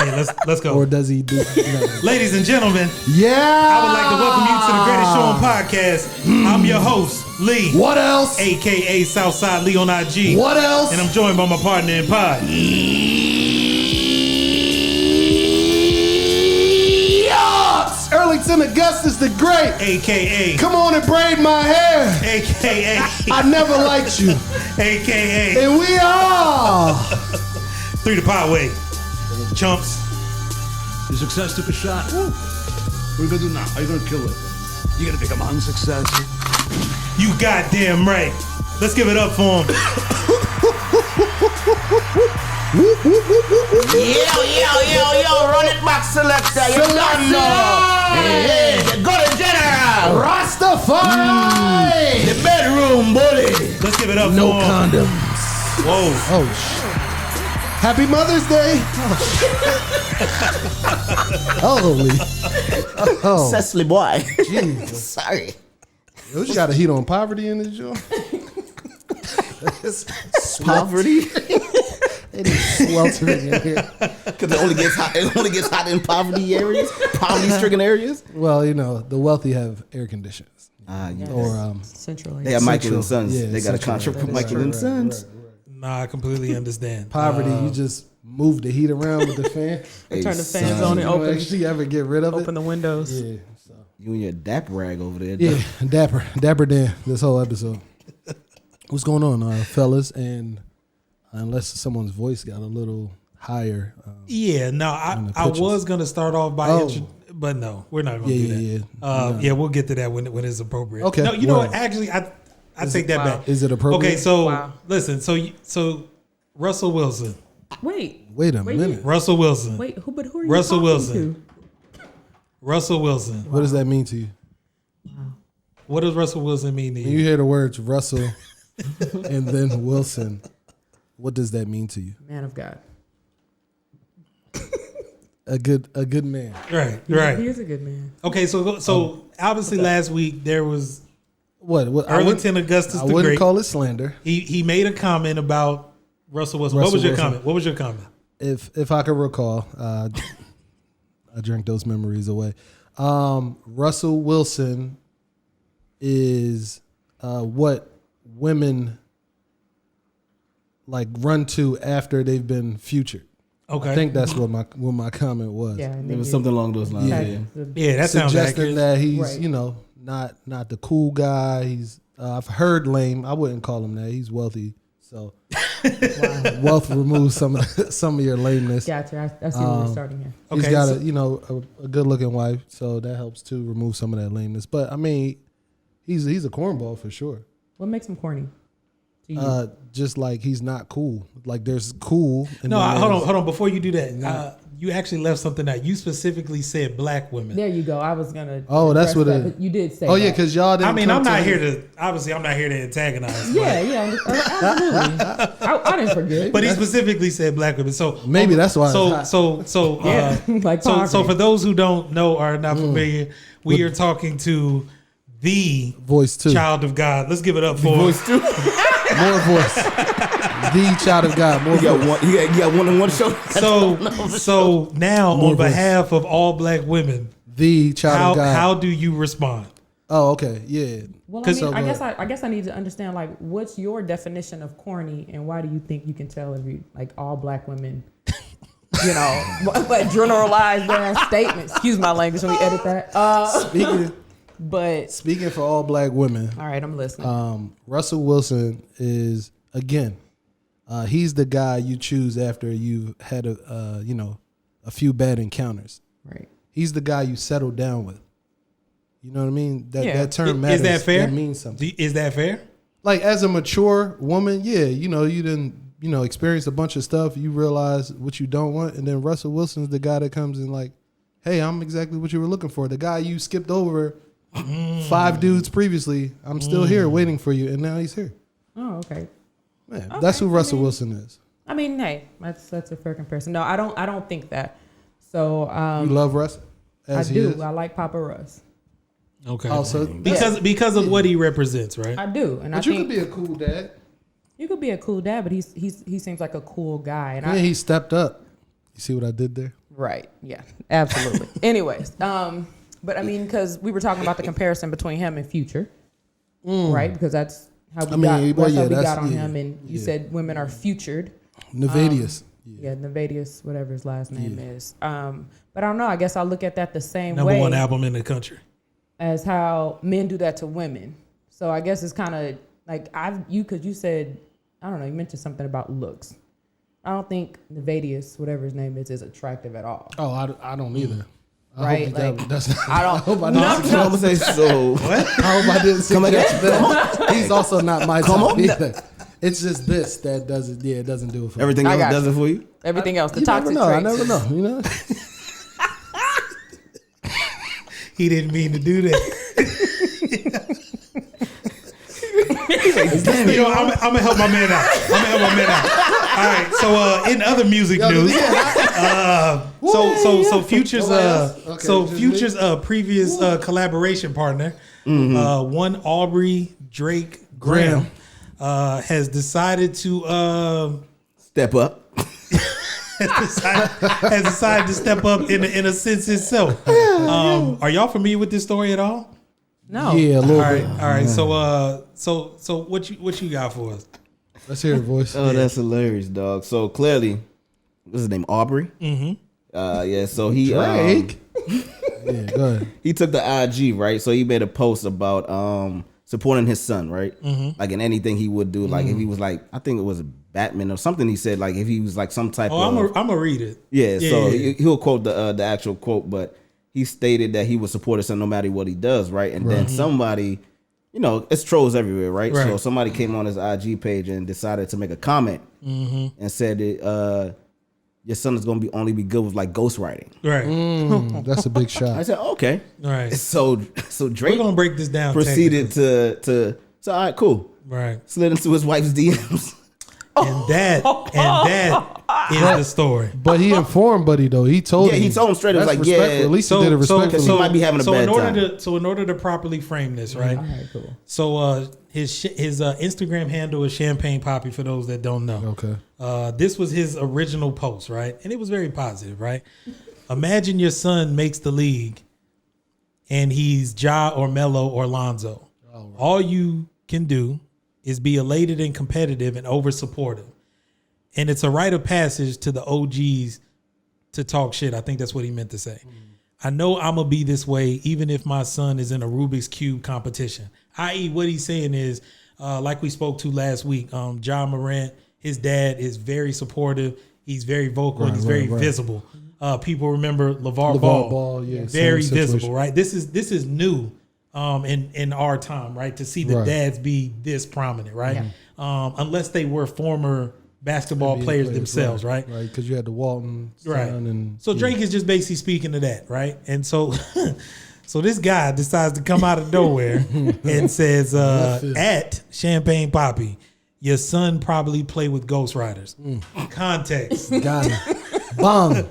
Yeah, let's go. Or does he do? Ladies and gentlemen, Yeah. I would like to welcome you to the Greatest Show on Podcast. I'm your host, Lee. What else? AKA Southside Lee on IG. What else? And I'm joined by my partner in pod. Yes! Earlington Agustas the Great. AKA. Come on and braid my hair. AKA. I never liked you. AKA. And we are 3ThePodWay. Chumps. Your success took a shot. What are you gonna do now? How are you gonna kill it? You gonna become unsuccessful? You goddamn right. Let's give it up for him. Yo, run it back, selector. You don't know. Hey, go to general. Rastafari. The bedroom bully. Let's give it up No for him. condoms. Whoa. Oh, shit. Happy Mother's Day. Holy. Oh, Cecily boy. Jesus. Sorry. You got a heat on poverty in this joint? Poverty. It is sweltering in here. Because it only gets hot. It only gets hot in poverty areas, poverty-stricken areas. Well, you know, the wealthy have air conditioners. Yeah. Or Central. They have Michael and Central. Sons. Yeah, They got a Central. contract with That is Michael and true. Sons. Nah, I completely understand. Poverty, you just move the heat around with the fan. They turn the Hey, fans son. on You and don't open actually ever get rid of the it. windows. Yeah, so. You and your dap rag over there. Yeah, dapper Dan, this whole episode. What's going on, fellas? And unless someone's voice got a little higher. Yeah, no, I was going to start off by but no, we're not going to do that. Yeah. We'll get to that when it's appropriate. Okay, No, you know word. what? Actually, I take that back. Is it appropriate? Okay, so Wow. listen, so Russell Wilson. Wait Wait a minute. Russell Wilson. who are you Russell talking Wilson. to? Russell Wilson. What does that mean to you? What does Russell Wilson mean to When you you? hear the words Russell and then Wilson, what does that mean to you? Man of God. A good man. Right. He is a good man. Okay, so obviously last week there was What? Earlington Agustas I the wouldn't Great. call it slander. He made a comment about Russell Wilson. What was your comment? What was your comment? If I could recall, I drank those memories away. Russell Wilson is what women like run to after they've been featured. Okay. I think that's what my comment was. Yeah, It was something along those lines. Yeah. Yeah, that sounds Suggesting accurate. that he's Right. not the cool guy. He's I've heard lame. I wouldn't call him that. He's wealthy, so wealth removes some of your lameness. Gotcha. I see where we're starting here. Okay, He's got so- a good looking wife, so that helps to remove some of that lameness. But I mean, he's a cornball for sure. What makes him corny to you? Just like he's not cool. Like there's cool. And No, then hold there's- on. Before you do that, you actually left something out. You specifically said black women. There you go. I was gonna. Oh, that's address what that, it- but you did say. Oh yeah, that. because y'all didn't. I mean, come I'm not to here me. to. Obviously, I'm not here to antagonize. Yeah, absolutely. I didn't forget. But he specifically said black women. So Maybe that's why it's So Yeah, like so poverty. for those who don't know or are not familiar, we are talking to the Voice two. child of God. Let's give it up for Voice too. More voice. The child of God. More He got voice. one. He got one on one show. So now More on voice. behalf of all black women, The child of God. how do you respond? Oh, okay. Yeah. Well, I 'Cause- mean, So, I guess I need to understand like what's your definition of corny, and why do you think you can tell every like all black women, but generalize their statements. Excuse my language when we edit that. Speaking for all black women, All right, I'm listening. Russell Wilson is again. He's the guy you choose after you've had a few bad encounters. Right. He's the guy you settle down with. You know what I mean? Yeah. That term matters. Is that fair? That means something. Is that fair? Like as a mature woman, yeah, you didn't, experience a bunch of stuff. You realize what you don't want, and then Russell Wilson's the guy that comes in like, hey, I'm exactly what you were looking for. The guy you skipped over 5 dudes previously. I'm still here waiting for you, and now he's here. Oh, okay. Man, that's who Russell Wilson is. I mean, hey, that's a fair comparison. No, I don't think that. So You love Russ I as he do. is? I like Papa Russ. Okay. Also, because of what he represents, right? I do, and but I you think could be a cool dad. you could be a cool dad, but he seems like a cool guy, and Yeah, he stepped up. You see what I did there? Right. Yeah. Absolutely. Anyways, but I mean, because we were talking about the comparison between him and Future, right? Because that's how we got on him, and you said women are futured. Nevadius. Nevadius, whatever his last name is. But I don't know. I guess I'll look at that the same Number way. one album in the country. As how men do that to women. So I guess it's kind of like because you said, I don't know, you mentioned something about looks. I don't think Nevadius, whatever his name is attractive at all. Oh, I don't either. Right? I hope I I'm say so. I hope I didn't suggest that. He's also not my type either. It's just this that doesn't. Yeah, it doesn't do it for Everything me. else does it for you? Everything else, the You toxic never know. I traits. never know. You know. He didn't mean to do that. You know, I'm gonna help my man out. All right. So in other music news, so Future's previous collaboration partner, one Aubrey Drake Graham, has decided to Step up. has decided to step up in a sense itself. Are y'all familiar with this story at all? No. Yeah, a little bit. All right. So what you got for us? Let's hear it, voice. Oh, that's hilarious, dog. So clearly, what's his name? Aubrey. So he Drake. Yeah, go ahead. he took the IG, right? So he made a post about supporting his son, right? Like in anything he would do, like if he was like, I think it was Batman or something. He said like if he was like some type of. I'm gonna read it. Yeah. So he'll quote the actual quote, but he stated that he would support his son no matter what he does, right? And then somebody, you know, it's trolls everywhere, right? So somebody came on his IG page and decided to make a comment and said that your son is going to only be good with like ghostwriting. Right. That's a big shot. I said, okay. Right. So Drake We're gonna break this down. proceeded to all right, cool. Right. Slid into his wife's DMs. And that is the story. But he informed Buddy though. He told him. Yeah, he told him straight. It was That's like, yeah. respectful. At least he did it respectfully. He might be having a bad time. In order to properly frame this, right? All right, cool. So his Instagram handle is Champagne Poppy for those that don't know. Okay. This was his original post, right? And it was very positive, right? Imagine your son makes the league and he's Ja or Melo or Lonzo. All you can do is be elated and competitive and over supportive. And it's a rite of passage to the OGs to talk shit. I think that's what he meant to say. I know I'm going to be this way even if my son is in a Rubik's Cube competition. I.e. what he's saying is, like we spoke to last week, John Morant, his dad is very supportive. He's very vocal and he's very visible. People remember LeVar Ball. Yeah, very visible, right? This is new in our time, right? To see the dads be this prominent, right? Yeah. Unless they were former basketball players themselves, right? Right, because you had the Walton son and so Drake is just basically speaking to that, right? And so so this guy decides to come out of nowhere and says, at Champagne Poppy, your son probably play with ghostwriters. Context. got it. Bong.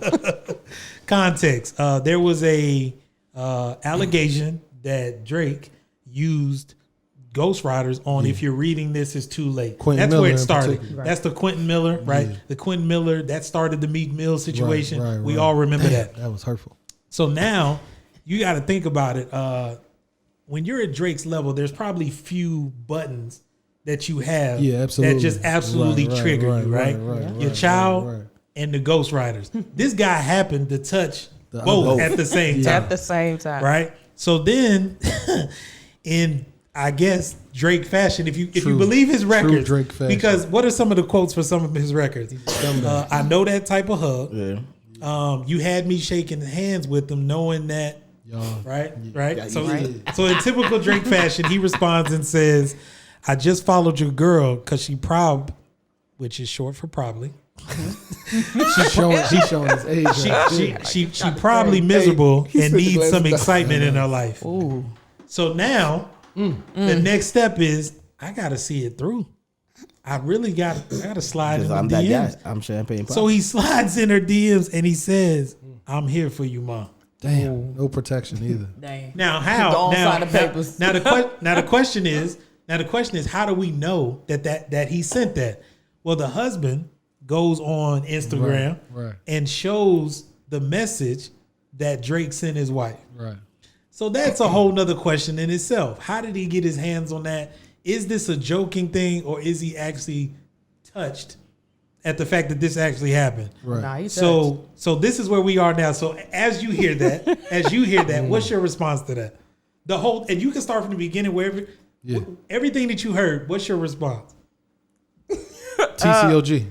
Context. There was a allegation that Drake used ghostwriters on If You're Reading This Is Too Late. Quentin That's Miller where it in started. particular. That's the Quentin Miller, right? Yeah. The Quentin Miller, that started the Meek Mill situation. Right, we all remember that. That was hurtful. So now you got to think about it. When you're at Drake's level, there's probably few buttons that you have that just absolutely trigger you, right? Your child and the ghostwriters. This guy happened to touch both at the same time. At the same time. Right? So then in I guess Drake fashion, if you believe his records, Drake fashion. because what are some of the quotes for some of his records? I know that type of hug. Yeah. You had me shaking hands with them, knowing that. Right. Yeah, So in typical Drake fashion, he responds and says, "I just followed your girl because she which is short for probably. She's showing his age. She probably miserable and needs some excitement in her life. Ooh. So now the next step is I gotta see it through. I gotta slide in the I'm that DMs. guy. I'm Champagne Poppy. So he slides in her DMs and he says, "I'm here for you, Mom." Damn, no protection either. Dang. Now how? Go on, sign the papers. Now the question is, how do we know that he sent that? Well, the husband goes on Instagram Right. and shows the message that Drake sent his wife. Right. So that's a whole nother question in itself. How did he get his hands on that? Is this a joking thing, or is he actually touched at the fact that this actually happened? Right. Nah, he's So this is where we are now. So as you hear that, what's your response to that? The whole, and you can start from the beginning, wherever everything that you heard. What's your response? TCOG.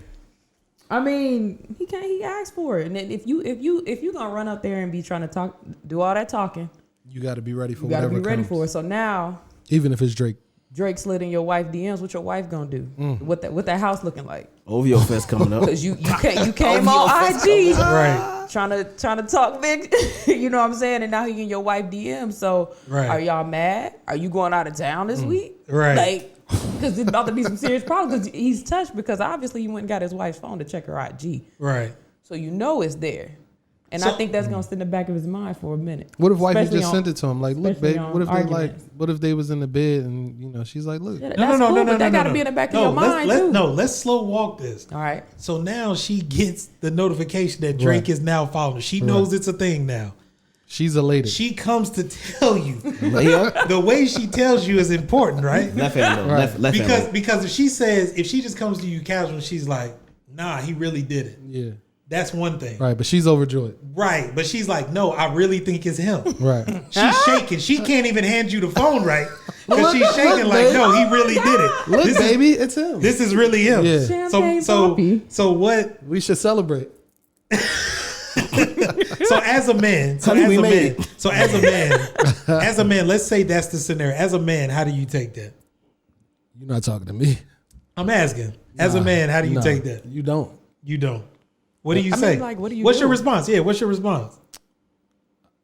I mean, he asked for it, and then if you gonna run up there and be trying to do all that talking, You got to be ready for you gotta whatever be ready comes. for it. So now Even if it's Drake. Drake slid in your wife DMs. What your wife gonna do? What that house looking like? OVO Fest coming up. Because you came on IG Right. trying to talk big. You know what I'm saying? And now he in your wife DM. So are y'all mad? Are you going out of town this week? Right. Like, because it's about to be some serious problems. Because he's touched, because obviously he went and got his wife's phone to check her IG. Right. So you know it's there. And I think that's gonna sit in the back of his mind for a minute. What if wifey Especially just sent it to him? Like, look, especially babe. on What if arguments. what if they was in the bed and she's like, look. Yeah, that's cool, but that gotta be in the back of your mind too. Let's slow walk this. All right. So now she gets the notification that Drake is now following her. She knows it's a thing now. She's elated. She comes to tell you. The way she tells you is important, right? Left hand, left hand. Because if she just comes to you casual, she's like, nah, he really did it. Yeah. That's one thing. Right, but she's overjoyed. Right. But she's like, no, I really think it's him. Right. She's shaking. She can't even hand you the phone right. Because she's shaking like, no, he really did it. Look, baby, it's him. This is really him. Yeah. Champagne poppy. So what? We should celebrate. So as a man, let's say that's the scenario. As a man, how do you take that? You're not talking to me. I'm asking. As a man, how do you take that? You don't. You don't. What do you say? mean, like, what do you What's do? your response? Yeah, what's your response?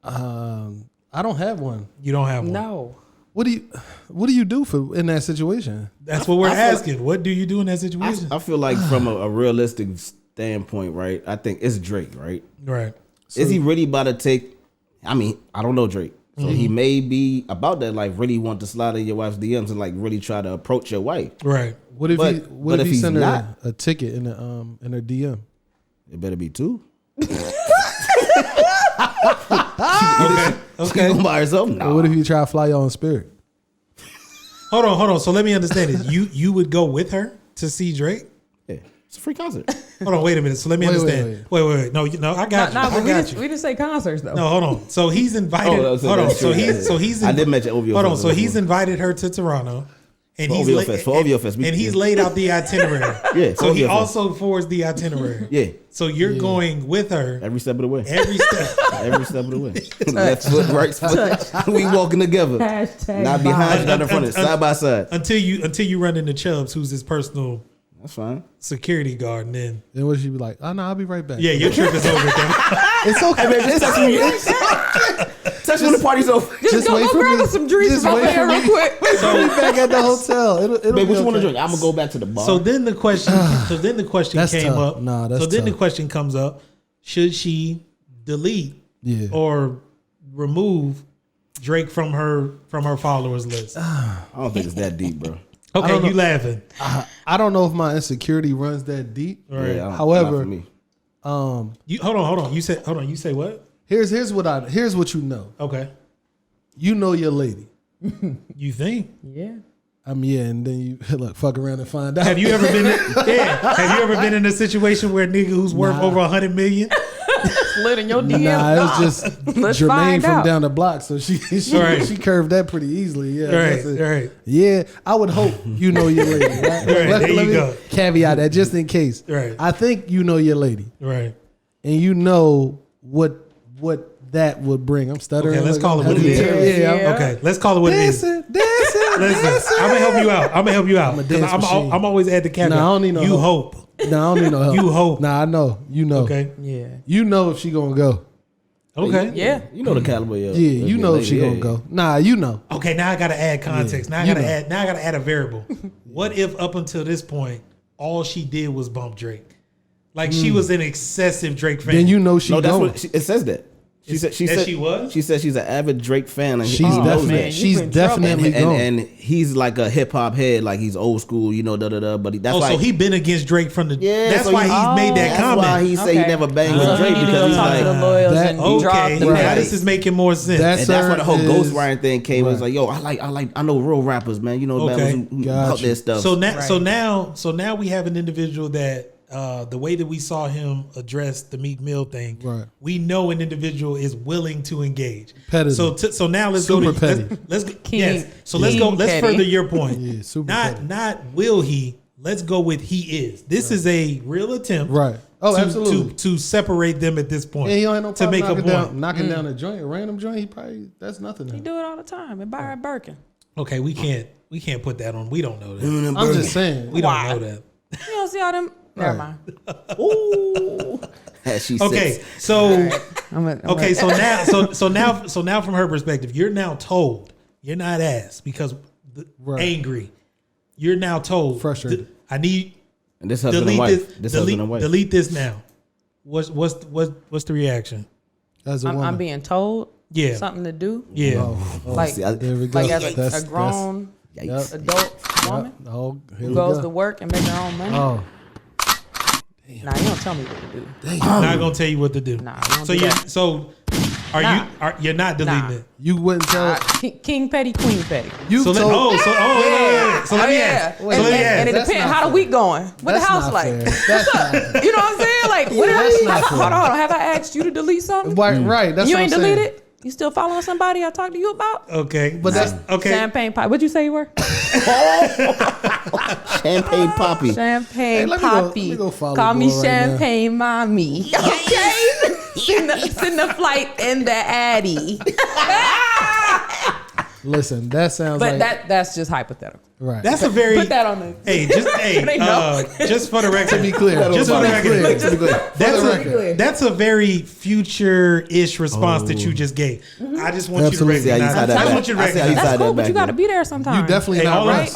I don't have one. You don't have one. No. What do you do for in that situation? That's what we're asking. What do you do in that situation? I feel like from a realistic standpoint, right? I think it's Drake, right? Right. Is he really about to take? I mean, I don't know Drake, so he may be about to like really want to slide in your wife's DMs and like really try to approach your wife. Right. What if he he's sent her not? a ticket in her DM? It better be two. Okay. She gonna buy herself? No. Or what if you try to fly y'all in Spirit? Hold on. So let me understand this. You would go with her to see Drake? Yeah, it's a free concert. Hold on, wait a minute. So let me understand. Wait. No, I got you. I got you. We didn't say concerts though. No, hold on. So he's invited. that's hold on. true. So he's. I did mention OVO. Hold on. So he's invited her to Toronto, and For he's OVO Fest, for OVO Fest. and he's laid out the itinerary. Yeah. So he OVO Fest. also forwards the itinerary. Yeah. So you're going with her Every step of the way. every step. Every step of the way. Left foot, right foot. We walking together. Hashtag Not behind, not in front of, side by side. until you run into Chubbs, who's his personal That's fine. security guard, and then Then what she be like? Oh no, I'll be right back. yeah, your trip is over. Then. It's okay. Text when the party's over. Just go grab us some drinks Just from wait there for real me. quick. I'll be back at the hotel. It'll Babe, be what you want to okay. drink? I'm gonna go back to the bar. So then the question. That's came tough. up. Nah, that's so then the tough. question comes up: should she delete Yeah. or remove Drake from her followers list? I don't think it's that deep, bro. Okay, you laughing? I don't know if my insecurity runs that deep. Right. Yeah, However, not for me. You hold on. You say what? Here's what you know. Okay. You know your lady. You think? Yeah. Yeah, and then you look, fuck around and find out. Have you ever been? Have you ever been in a situation where a nigga who's worth over 100 million? Slid in your DM. Nah, it was just Let's Jermaine find from out. down the block, so she Right. she curved that pretty easily. Yeah, that's it. Right. Yeah, I would hope you know your lady. Right? Right, there you me go. caveat that just in case. Right. I think you know your lady, Right. and you know what that would bring. I'm stuttering. Okay, let's call it what it is. Yeah. Yeah. Okay, let's call it what it is. Dancing. Listen, I'm gonna help you out. I'm a dance 'Cause machine. I'm always at the caveat. Nah, I don't need no you help. hope. No, I don't need no help. You hope. Nah, I know. You know. Okay. Yeah. You know if she gonna go. Okay. Yeah. You know the caliber. Yeah, you know if she gonna go. Nah, you know. Okay. Now I gotta add context. Now I you gotta know. add. Now I gotta add a variable. What if up until this point, all she did was bump Drake? Like she was an excessive Drake fan. Then you know she No, that's going. what it says that. She said she was. She said she's an avid Drake fan. And She's man, she's you in definitely trouble. going. and he's like a hip hop head, like he's old school, you know, But that's why so he been against Drake from the. Yeah, that's so why he's made that that's comment. why he say he never banged with So Drake he need to because go he's talk to the like. lawyers that- and drop Okay, the now Right. this is making more sense. That's- And that's where the whole Sir, ghostwriting thing came. It was like, yo, I know real rappers, man. You know, Okay. who Got out you. their stuff. So now, Right. so now we have an individual that the way that we saw him address the Meek Mill thing, Right. we know an individual is willing to engage. Petty. So now let's Super go to petty. let's go. King- Yes. So let's go. King Let's petty. further your point. Yeah, super not petty. not will he. Let's go with he is. This is a real attempt. Right. Oh, to, absolutely. To separate them at this point. Yeah, he don't have no to problem make a knocking point. down, knocking down a joint, a random joint. He probably that's nothing. To He him. do it all the time. And Byron Birkin. Okay, we can't put that on. We don't know that. I'm just saying. We don't Why? know that. You don't see all them. Never Right. mind. Ooh, as she Okay, says. so Okay, so now from her perspective, you're now told, you're not asked because Right. angry. You're now told, Frustrated. I need And this husband and delete wife. this. Husband and wife. Delete this now. What's the reaction? As a woman. I'm being told Yeah. something to do. Yeah. Oh, Like, See, I- there we go. like as That's- a grown Yikes. adult woman Oh, here who we goes go. to work and make her own money. Oh, Nah, you don't tell me what to do. I'm not gonna tell you what to do. Nah, we don't so do you that. so are Nah. you're not deleting Nah. it. you wouldn't tell. King petty, queen petty. You So told. wait. So let me ask. So let me And ask. it That's depends not how the fair. week going. What the That's house not like? fair. That's not. You know what I'm saying? Like, what That's not fair. hold on. Have I asked you to delete something? Right. That's You what ain't I'm saying. deleted? You still following somebody I talked to you about? Okay, But that's okay. Champagne pop. What'd you say you were? Champagne Poppy. Champagne let poppy. me go follow Call me boy right now. champagne mommy. Okay. send the flight in the Addy. listen. That sounds But like that's just hypothetical. right. That's a very Put that on the. hey, They know. just for the record. to be clear. Just for the record. To be clear. That's For the a, record. that's a very future-ish response that you just gave. I just want Absolutely. you to See how you recognize. side that I back. want you to I see how you recognize. side That's that cool, but back you got to then. be there sometime. You definitely Hey, not all Russ.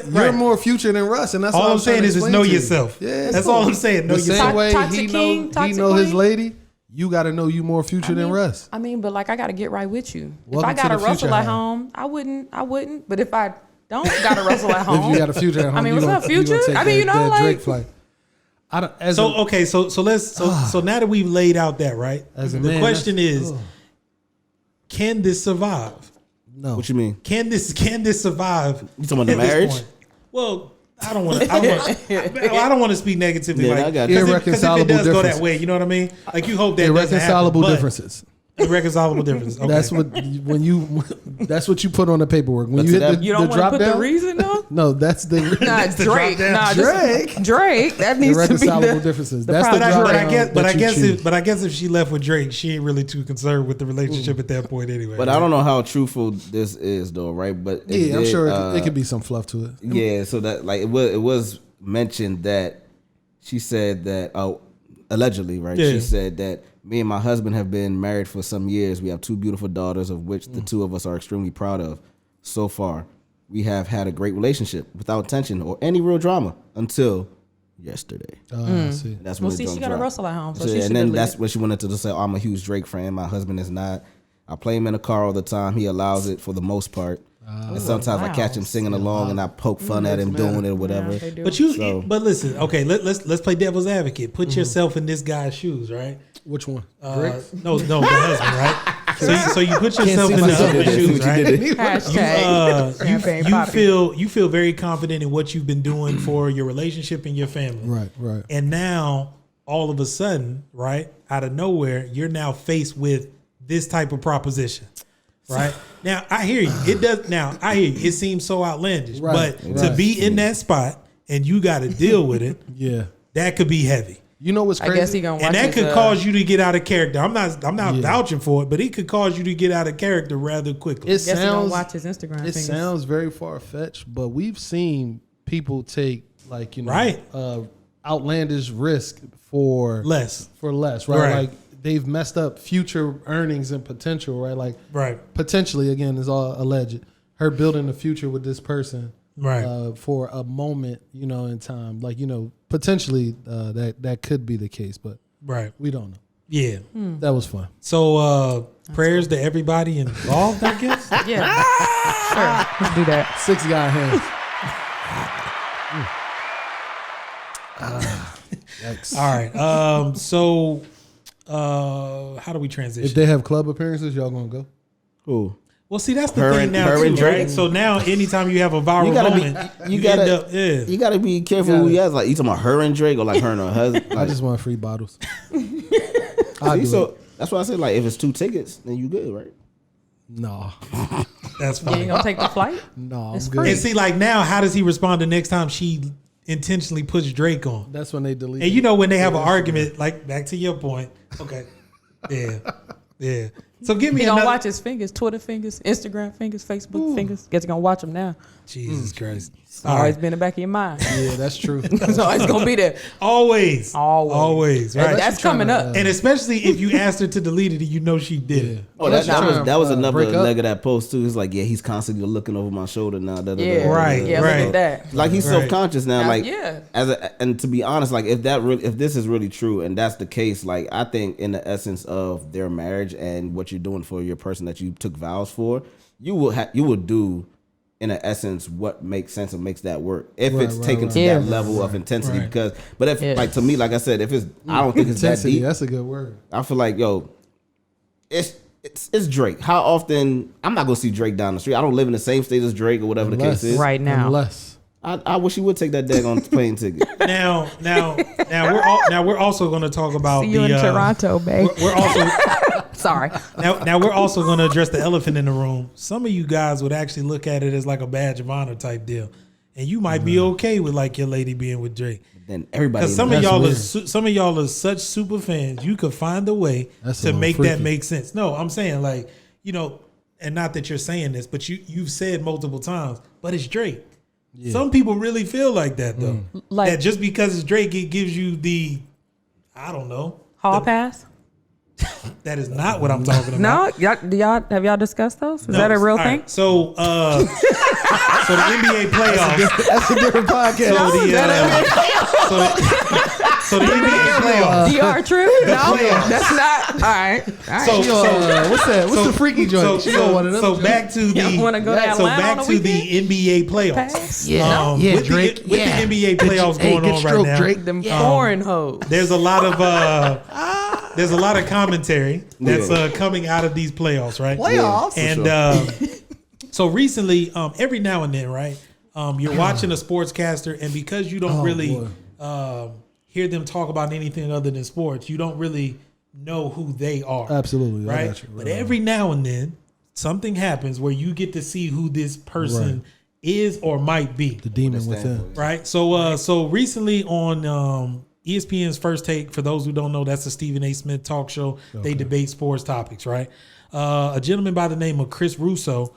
I'm You're more future than Russ, and that's all all I'm saying is know to you. yourself. Yeah, That's all I'm saying. Know the same yourself. way Toxic he king, know toxic his queen. lady. You got to know you more future than Russ. I mean, but like I got to get right with you. Welcome if I to got to the wrestle future at home. home, I wouldn't. But if I don't got to wrestle at home, If you got a future at home, I mean, you what's gonna- up, you gonna future? take I mean, you that- know, that Drake like flight. I don't. As So a, okay, so now that we've laid out that right, As a the man, question that's- is, can this survive? no. What you mean? Can this survive? You talking about the at this marriage? point? Well, I don't want to. I don't want to speak negatively. Yeah, like, I got you. because if it does go that Irreconcilable way, you know what I mean. Like you hope that doesn't happen, Irreconcilable but- differences. Irreconcilable differences. Okay. That's what when you. That's what you put on the paperwork when But you to hit them- the, you don't the want to drop put down. the reason though. No, that's the Nah, the Drake. drop down. Nah, Drake. Drake. That needs to be irreconcilable the differences. the That's the But problem. drop I down guess, but that I you guess, choose. but I guess if she left with Drake, she ain't really too concerned with the relationship at that point anyway. But I don't know how truthful this is though, right? But it Yeah, I'm did, sure it could be some fluff to it. Yeah, so that like it was mentioned that she said that allegedly, right? Yeah. She said that me and my husband have been married for some years. We have two beautiful daughters, of which the two of us are extremely proud of. So far, we have had a great relationship without tension or any real drama until yesterday. I see. That's Well, when the see, she joint got to dropped. wrestle at home, so So, she should and then delete that's it. when she went into the say, oh, I'm a huge Drake fan. My husband is not. I play him in the car all the time. He allows it for the most part. And sometimes I catch him singing along and I poke fun at him doing it or whatever. Yeah, they do. But listen, okay, let's play devil's advocate. Put yourself in this guy's shoes, right? Which one? No, the husband, right? So you put yourself in see the myself husband's in shoes, right? Hashtag champagne You poppy. feel very confident in what you've been doing for your relationship and your family. Right. And now all of a sudden, right, out of nowhere, you're now faced with this type of proposition. Right? Now I hear you. I hear you. It seems so outlandish. Right, But to be in that spot and you gotta deal with it, Yeah. that could be heavy. You know what's I crazy? guess he gonna watch And that his, could cause you to get out of character. I'm not Yeah. vouching for it, but it could cause you to get out of character rather quickly. It Guess he gonna sounds watch his Instagram. it fingers. sounds very far fetched, but we've seen people take like Right. outlandish risk for Less. right? Right. Like they've messed up future earnings and potential, right? Like Right. potentially, again, is all alleged. Her building a future with this person, Right. for a moment, in time, like potentially that could be the case, but Right. we don't know. Yeah. That was fun. So prayers to everybody involved, I guess. Yeah. Sure. Let's do that. 6 guy hands. Yikes. All right. So how do we transition? If they have club appearances, y'all gonna go? Who? Well, see, that's the Her thing and- now, her too, and Drake. right? So now, anytime you have a viral You gotta be- moment, you you gotta- end up, You gotta be careful who he has. Like, you talking about her and Drake, or like her and her husband? I Like, just want free bottles. see, so that's why I said, like, if it's 2 tickets, then you good, right? No, that's You ain't fine. gonna take the flight? no, I'm It's good. free. And see, like now, how does he respond the next time she intentionally puts Drake on? That's when they delete. And you know when they have an Yeah, argument, like back to your point. Okay, yeah. So give me He gonna another. watch his fingers, Twitter fingers, Instagram fingers, Facebook fingers. Guess he gonna watch them now. Jesus Christ! It's All always right. been in the back of your mind. Yeah, that's true. It's always gonna be there. Always, Always. right? That's coming up. And especially if you asked her to delete it, and you know she did it. Oh, that was another break up? leg of that post too. It's like, yeah, he's constantly looking over my shoulder now. Yeah. Right, Yeah, right. look at that. Like he's Right. self-conscious now. Like, Yeah. and to be honest, like if this is really true and that's the case, like I think in the essence of their marriage and what you're doing for your person that you took vows for, you will do in an essence what makes sense and makes that work if it's taken to Yeah. that level of intensity. Right. Because, but if Yeah. like to me, like I said, if it's I don't think it's that Intensity. deep. That's a good word. I feel like it's Drake. How often I'm not gonna see Drake down the street. I don't live in the same state as Drake or whatever the case is. Right now. Unless I wish he would take that daggone plane ticket. Now we're also going to talk about See you the in Toronto, babe. We're also Sorry. now we're also going to address the elephant in the room. Some of you guys would actually look at it as like a badge of honor type deal, and you might be okay with like your lady being with Drake. Then everybody. Because some That's of y'all are such super fans, you could find a way That's a to little make freaky. that make sense. No, I'm saying like, you know, and not that you're saying this, but you've said multiple times, but it's Drake. Yeah. Some people really feel like that though. Like- that just because it's Drake, it gives you the, I don't know. Hall pass? That is not what I'm talking about. No, have y'all discussed those? Is No. that a real All thing? right, so the NBA playoffs. that's a different podcast. So the NBA playoffs. DR trip? No, that's not. All right. What's that? What's the freaky joint? She don't want it. So back to the Y'all wanna go to so Atlanta back on to the the NBA playoffs. Pass? Yeah, with Drake. the NBA playoffs going on right now. Them foreign hoes. There's a lot of commentary that's coming out of these playoffs, right? Playoffs? And so recently, every now and then, right? You're watching a sportscaster, and because you don't really hear them talk about anything other than sports, you don't really know who they are. Absolutely, I right? got you. But every now and then, something happens where you get to see who this person is or might be. The demon within. Right. So recently on ESPN's First Take, for those who don't know, that's a Stephen A. Smith talk show. They debate sports topics, right? A gentleman by the name of Chris Russo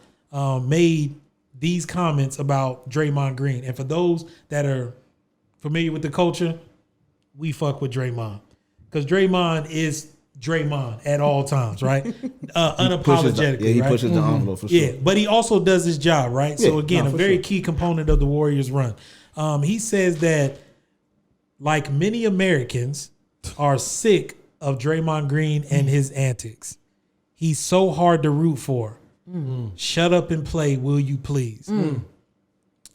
made these comments about Draymond Green. And for those that are familiar with the culture, we fuck with Draymond. Because Draymond is Draymond at all times, right? Unapologetically. He right? pushes the envelope for sure. Yeah, but he also does his job, right? So Yeah, again, no, a for very sure. key component of the Warriors run. He says that like many Americans are sick of Draymond Green and his antics. He's so hard to root for. Shut up and play, will you please? That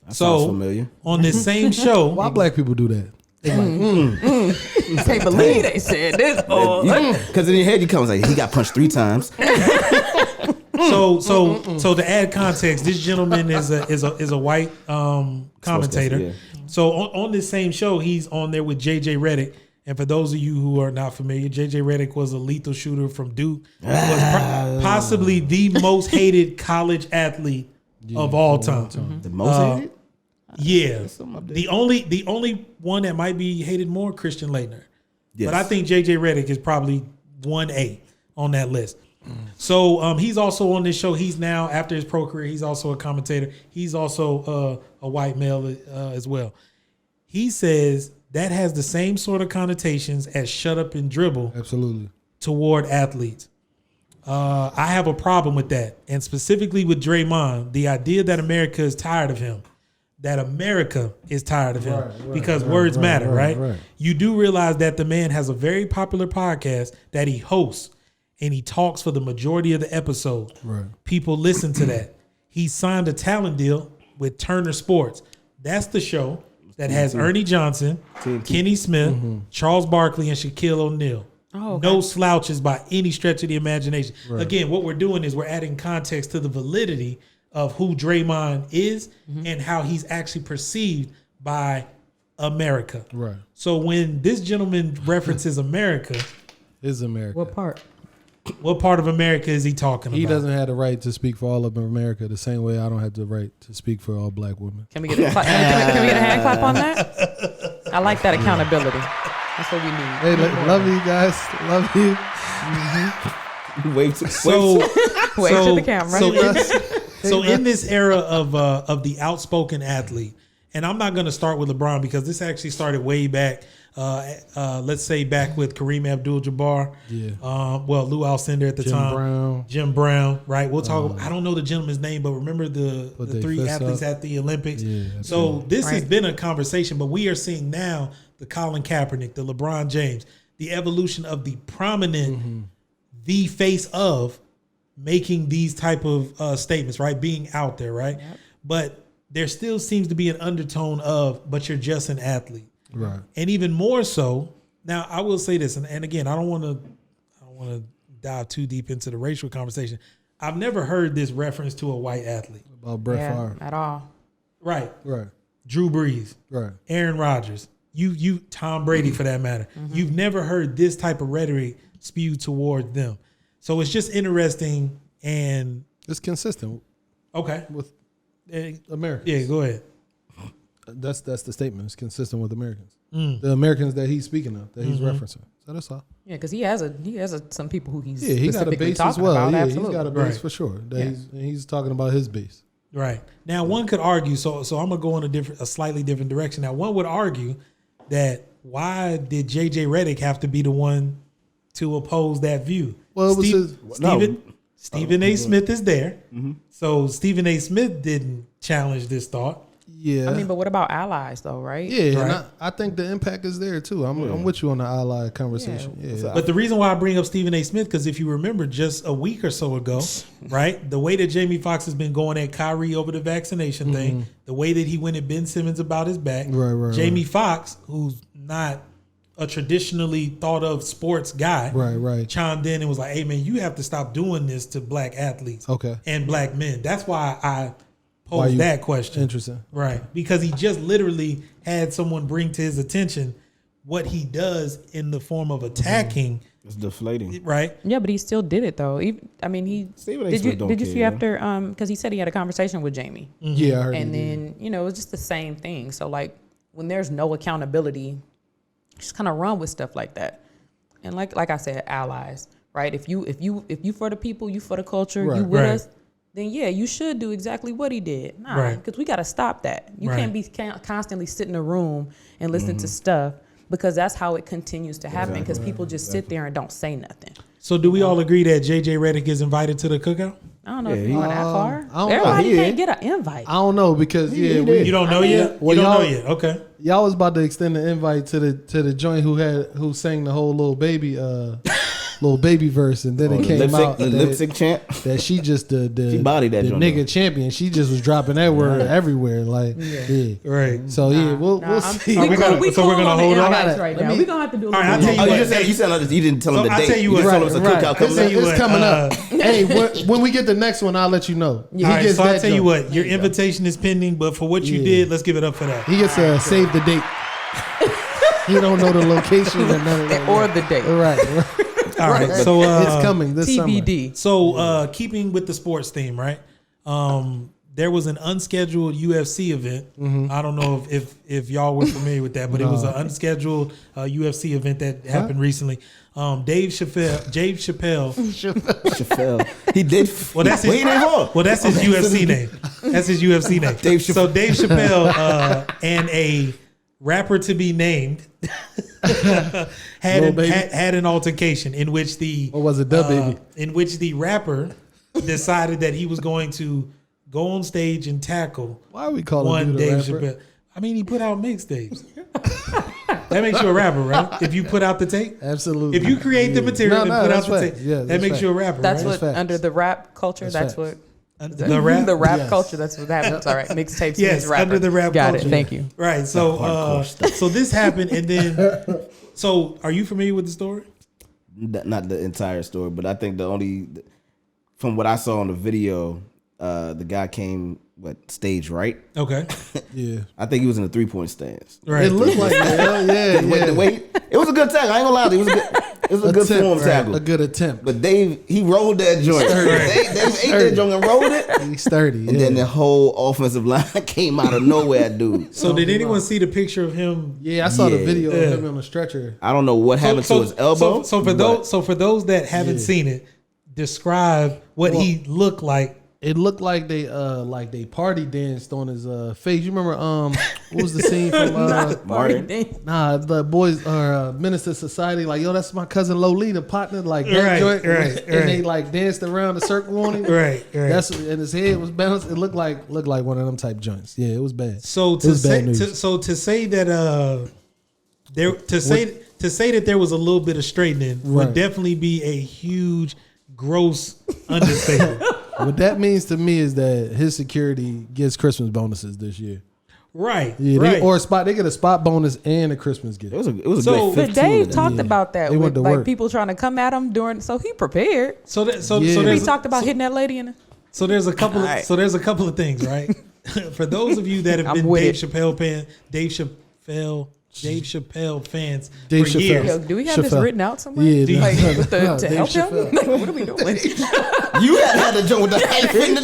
sounds So familiar. on this same show, Why black people do that? Can't believe they said this. Because in your head you come like he got punched 3 times. so to add context, this gentleman is a white commentator. Yeah. So on this same show, he's on there with JJ Reddick. And for those of you who are not familiar, JJ Reddick was a lethal shooter from Duke. Was possibly the most hated college athlete of all time. The most hated? Yeah, the only one that might be hated more, Christian Laettner. Yes. But I think JJ Reddick is probably 1A on that list. So he's also on this show. He's now, after his pro career, he's also a commentator. He's also a white male as well. He says that has the same sort of connotations as shut up and dribble Absolutely. toward athletes. I have a problem with that. And specifically with Draymond, the idea that America is tired of him. that America is tired of him because words matter, right? You do realize that the man has a very popular podcast that he hosts, and he talks for the majority of the episode. Right. People listen to that. He signed a talent deal with Turner Sports. That's the show that has Ernie Johnson, Kenny Smith, Charles Barkley, and Shaquille O'Neal. Oh, okay. No slouches by any stretch of the imagination. Right. Again, what we're doing is we're adding context to the validity of who Draymond is and how he's actually perceived by America. Right. So when this gentleman references America, is America. What part? What part of America is he talking about? He doesn't have the right to speak for all of America the same way I don't have the right to speak for all black women. Can we get a hand clap on that? I like that accountability. That's what we need. Hey, love you guys. Love you. Wave to the camera. So in this era of the outspoken athlete, and I'm not going to start with LeBron because this actually started way back. Let's say back with Kareem Abdul-Jabbar. Yeah. Lou Alcindor at the time. Jim Brown. Right. We'll talk. I don't know the gentleman's name, but remember the three athletes at the Olympics. Yeah, so this has been a conversation, but we are seeing now the Colin Kaepernick, the LeBron James, the evolution of the prominent, the face of making these type of statements, right? Being out there, right? Yep. But there still seems to be an undertone of, but you're just an athlete. Right. And even more so, now I will say this, and again, I don't want to dive too deep into the racial conversation. I've never heard this reference to a white athlete. About Brett Favre. At all. Right. Right. Drew Brees. Right. Aaron Rodgers. You Tom Brady for that matter. You've never heard this type of rhetoric spewed toward them. So it's just interesting and it's consistent. Okay. With Americans. Yeah, go ahead. That's the statement. It's consistent with Americans. The Americans that he's speaking of, that he's referencing. So that's all. Yeah, because he has some people who he's he got a base as well. About, yeah, absolutely. he's got a base for sure. He's talking about his base. Right. Now one could argue, so I'm gonna go in a slightly different direction. Now one would argue that why did JJ Reddick have to be the one to oppose that view? Well, Stephen A. Smith is there. So Stephen A. Smith didn't challenge this thought. Yeah. I mean, but what about allies though, right? Yeah, right. And I think the impact is there too. I'm with you on the ally conversation. Yeah. But the reason why I bring up Stephen A. Smith, because if you remember just a week or so ago, right, the way that Jamie Foxx has been going at Kyrie over the vaccination thing, the way that he went at Ben Simmons about his back, Jamie Foxx, who's not a traditionally thought of sports guy, chimed in and was like, hey man, you have to stop doing this to black athletes and black men. That's why I posed that question. Interesting. Right. Because he just literally had someone bring to his attention what he does in the form of attacking. It's deflating. Right. Yeah, but he still did it though. Did you see after because he said he had a conversation with Jamie. Yeah, I heard. And then, it was just the same thing. So like when there's no accountability, just kind of run with stuff like that. And like I said, allies, right? If you for the people, you for the culture, you with us, then yeah, you should do exactly what he did. Nah, because we got to stop that. You can't be constantly sit in a room and listen to stuff because that's how it continues to happen because people just sit there and don't say nothing. So do we all agree that JJ Reddick is invited to the cookout? I don't know if you're going that far. Everybody can't get an invite. I don't know because you don't know yet. Well, you don't know yet. Okay. Y'all was about to extend the invite to the joint who sang the whole little baby verse, and then it came out the lip sync chant that she just the bodied that nigga champion. She just was dropping that word everywhere, like right. So we'll see. We're gonna hold on right now. We're gonna have to do a little you didn't tell him the date. I'll tell you what. It's coming up. Hey, when we get the next one, I'll let you know. All right, so I'll tell you what. Your invitation is pending, but for what you did, let's give it up for that. He gets a save the date. You don't know the location or none of that. Or the date. Right. All right. So it's coming this TBD. So keeping with the sports theme, right? There was an unscheduled UFC event. I don't know if y'all were familiar with that, but it was an unscheduled UFC event that happened recently. Dave Chappelle. He did. Well, that's his UFC name. That's his UFC name. So Dave Chappelle and a rapper to be named had an altercation in which the Baby? In which the rapper decided that he was going to go on stage and tackle Why are we calling one dude a Dave rapper? Chappelle. I mean, he put out mixtapes. That makes you a rapper, right? If you put out the tape. Absolutely. If you create the material and put out the tape, yeah, that makes you a rapper, That's right? what facts. under the rap culture. That's That's facts. what The rap? the rap Yes. culture. That's what happens. All right, mixtapes. Yes, means rapper. under the rap Got culture. it. Thank you. Right. So, so this happened, and then, so are you familiar with the story? Not the entire story, but I think from what I saw on the video, the guy came stage right. Okay. Yeah. I think he was in a 3-point stance. Right. It looked like that. Yeah, yeah. The weight, it was a good tackle. I ain't gonna lie, it was a good form tackle. A good attempt. But he rolled that joint. Dave ate that joint and rolled it. He's sturdy. And then the whole offensive line came out of nowhere, dude. So did anyone see the picture of him? Yeah, I saw the Yeah. video Yeah. of him on the stretcher. I don't know what happened to his elbow. So for those that haven't seen it, describe what he looked like. It looked like they party danced on his face. You remember what was the scene from Martin. the boys Minister Society, like, yo, that's my cousin Lolita partner, like that Right, joint. right, And they like danced around a circle on him. Right. That's and his head was balanced. It looked like one of them type joints. Yeah, it was bad. So It was bad news. to say that to say that there was a little bit of straightening would Right. definitely be a huge gross understatement. What that means to me is that his security gets Christmas bonuses this year. Right. Yeah, right. they get a spot bonus and a Christmas gift. It was a So- good But 15 Dave of them. talked about that They with went to like work. people trying to come at him during. So he prepared. So Yeah. He there's talked about hitting that lady in. so there's a couple All right. so there's a couple of things, right? For those of you that have I'm been with Dave Chappelle fans Dave for Chappelle. years. Yo, do we have this Chappelle. written out somewhere? Yeah, like no, to no, to Dave help him. Chappelle. Like, what are we doing? You had the joint with the hyphen in the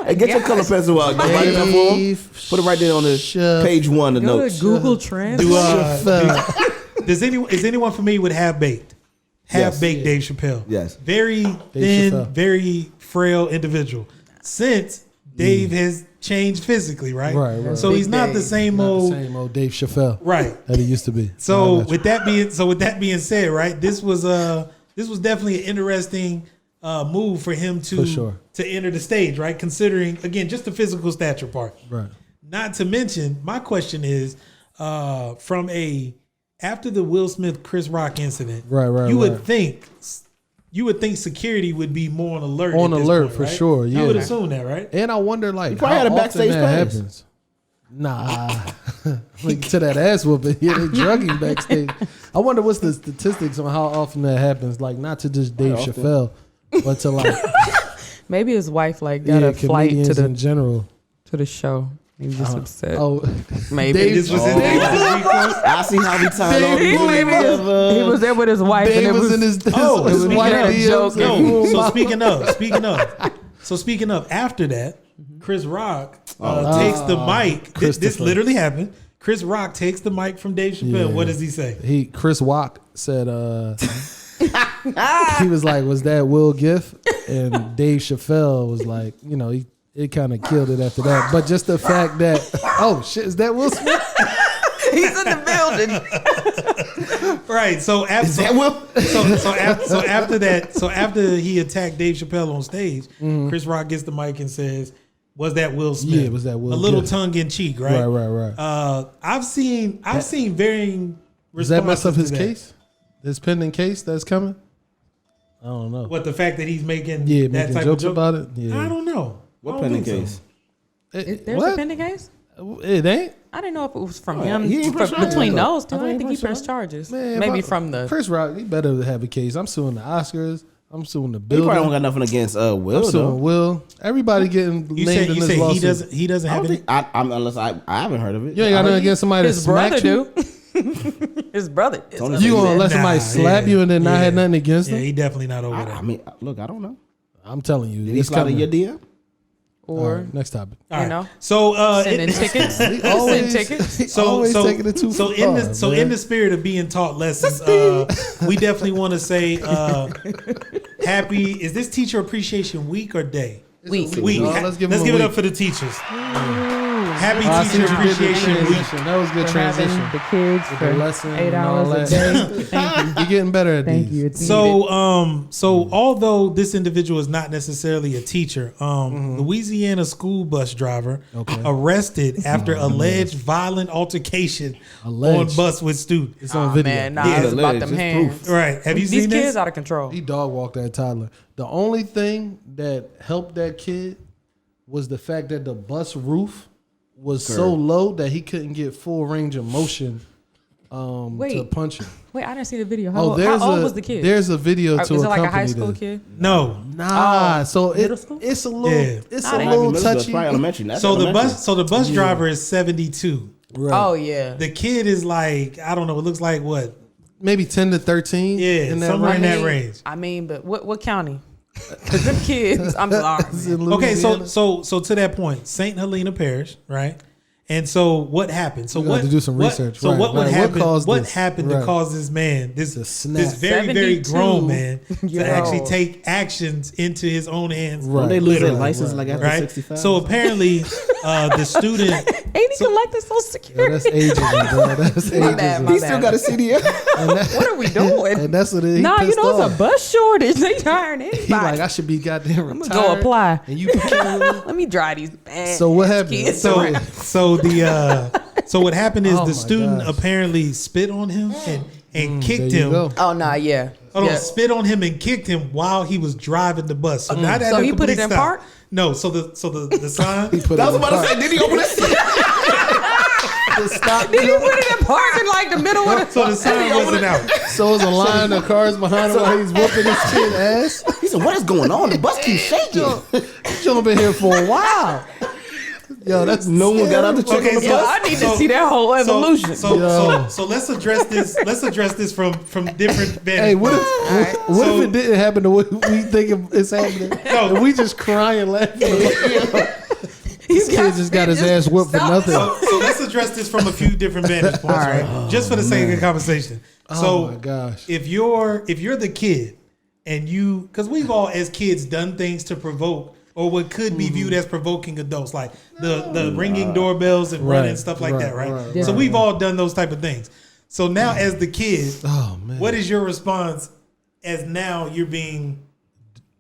Hey, get your color pencil out. Go write it up for him. Put it right there on the page 1 of Go notes. to Google Translate. Is anyone familiar with Half Baked? Half Baked Dave Chappelle. Yes. Very thin, Chappelle. very frail individual. Since Dave has changed physically, right? Right. So Big he's not Dave. the same Not the old. same old Dave Chappelle Right. that he used to be. So I got you. with that being said, right, this was definitely an interesting move for him For sure. to enter the stage, right? Considering again just the physical stature part. Right. Not to mention, my question is after the Will Smith Chris Rock incident, Right, you right. would think security would be more on alert. On at this alert, point, for right? sure, You yeah. would assume that, right? And I wonder, like, probably how had a often backstage that pass. happens. Nah, like to that ass whooping. Yeah, they drug him backstage. I wonder what's the statistics on how often that happens. Like, not to just Dave often. Chappelle, but to like Maybe his wife like got a flight to comedians the in general. show. He was just upset. Oh, Maybe Dave- This was in I see how we tied all these together. he was there with his wife, Dave and it was in his Oh, his speaking white of DMs. No, so speaking of, after that, Chris Rock takes the mic. This Christopher. literally happened. Chris Rock takes the mic from Dave Chappelle. Yeah. What does he say? Chris Rock said he was like, was that Will Gift? And Dave Chappelle was like, it kind of killed it after that. But just the fact that, oh shit, is that Will Smith? he's in the building. Right. So after Is that Will? so after he attacked Dave Chappelle on stage, Chris Rock gets the mic and says, "Was that Will Smith?" Yeah, was that Will A little Gift. tongue in cheek, right? Right. I've seen varying Does that mess up responses his to that. case? His pending case that's coming? I don't know. What, the fact that he's making Yeah, that making type jokes of joke? about it. Yeah. I don't know. What I don't pending think so. case? There's What? a pending case. It ain't. I didn't know if it was from Oh, him he ain't pressed between charges. those two. I didn't think he pressed charges. Man, Maybe if I- from the. Chris Rock, he better have a case. I'm suing the Oscars. I'm suing the He building. probably don't got nothing against I'm Will suing though. Will. Everybody getting You named say in you this say lawsuit. he doesn't I have don't any. think unless I haven't heard of it. You ain't got nothing against somebody that His brother smacked you. do. His brother. is Tony- upset. You gonna let somebody Nah, slap yeah, you and then not yeah. have nothing against Yeah, them? he definitely not over I that. mean, look, I don't know. I'm telling you, Did he it's slide in coming. your DM? All or right, next topic. All right. know, So sending tickets. Send Always, tickets. always taking it too far. in man. the spirit of being taught lessons, we definitely want to say happy. Is this Teacher Appreciation Week or Day? Week. Week. No, let's give Let's him a give it week. up for the teachers. Happy I see Teacher what you did with Appreciation Week. transition. That was good for having transition. the kids With for the lesson 8 and all hours a that. day. Thank you. You're getting better at Thank these. you. It's needed. So although this individual is not necessarily a teacher, Louisiana school bus driver arrested after alleged violent altercation on bus with students. It's on video. Man, nah, Yeah, it's about them it's hands. proof. Right? Have you These seen kids this? out of control. He dog walked that toddler. The only thing that helped that kid was the fact that the bus roof was so low that he couldn't get full range of motion to Wait. punch him. Wait, I didn't see the video. How old was the kid? There's a video to Is it like a high accompany school this. kid? No. Nah, so middle school? it's a little Yeah. it's Not a even little It's touchy. probably elementary. That's So elementary. the bus driver is 72. Right. Oh yeah. The kid is like, I don't know. It looks like what? Maybe 10 to 13. Yeah, in that somewhere in range. that range. I mean, but what county? Because them kids, I'm It's sorry. in Okay, Louisiana. so to that point, St. Helena Parish, right? And so what happened? So We got what to do some research. So Right, what would right. happen? What What, caused this? happened to Right. cause this man, this snap. very 72 grown man, to year actually old. take actions into his own hands? Right. Don't they lose their Literally, license like after Right. 65? So apparently, the student. Ain't he collecting Social Yo, Security? that's ageism, bro. That's My bad, ageism. my he still got a CDL. And that- What are we doing? And that's what it is. Nah, you know it's a bus shortage. They hiring anybody. He like, I should be goddamn retired. I'm gonna go apply. And you killing me? Let me dry these bad. So what happened? kids. So what happened is Oh the my student gosh. apparently spit on him and kicked There you him. go. Oh nah, yeah. Hold yeah. on, spit on him and kicked him while he was driving the bus. So not at So a he put it complete in stop. park? No, so the sign. He put I it was in about to park. say, did he open it? Stop. Did he put it in park in like the middle of the? So the sign wasn't out. So it's a line of cars behind him while he's whooping his kid ass. He said, what is going on? The bus keeps shaking. You've been here for a while. Yo, that's No one got out to check Okay, on the so- Yo, bus. I need to see that whole evolution. So let's address this. Let's address this from different vantage Hey, what points. if what So- if it didn't happen the way we think it's happening? No. And we just crying laughing. This kid just got his ass whooped for nothing. So let's address this from a few different vantage points, right? Just for the sake of conversation. Oh So my gosh. if you're the kid and you, because we've all as kids done things to provoke or what could be viewed as provoking adults, like the ringing doorbells and running Right, stuff like right, that, right? right, So right. we've all done those type of things. So now as the kid, Oh man. what is your response as now you're being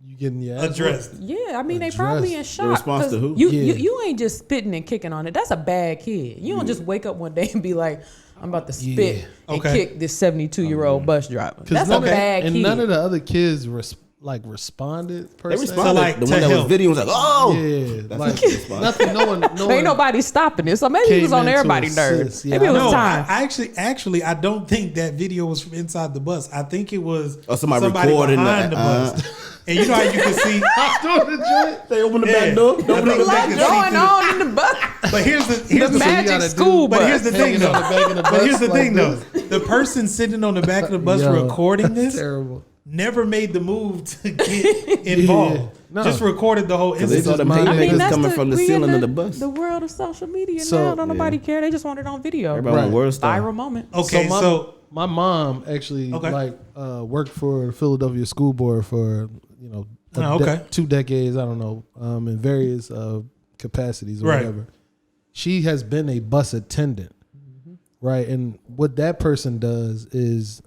You getting your ass addressed? Yeah, I mean they probably in shock. response 'cause to who? You, Yeah. you ain't just spitting and kicking on it. That's a bad kid. You don't just wake up one day and be like, I'm about to spit Yeah. and Okay. kick this 72-year-old bus driver. That's a none, bad and kid. none of the other kids responded per They se. responded. like, the to one that was help. video was like, oh. Yeah, That's like not the response. nothing. No one. Ain't nobody stopping it. So maybe he Came was on in to everybody's nerves. assist. Yeah, Maybe it was No, time. I actually, I don't think that video was from inside the bus. I think it was Oh, somebody recording behind the- the bus. And you know how you can see. doing the joint. They opened the Yeah. back door. I think What's they can see going through. on in the bus? But here's the The magic gotta do- school But bus. here's the thing, Hanging on though. the back of the But bus here's the like thing, though. this. The person sitting on the back of the bus Yo, recording this Terrible. never made the move to get involved. No. Just recorded the whole They incident. saw them mind- haymakers I mean, coming from the we in ceiling of the bus. The world of social media So, now. Don't nobody care. They just want it on video. Everybody on Right. World Star. Viral moment. Okay, so my mom actually Okay. worked for the Philadelphia School Board for Oh, okay. 2 decades. I don't know, in various capacities or Right. whatever. She has been a bus attendant, right? And what that person does is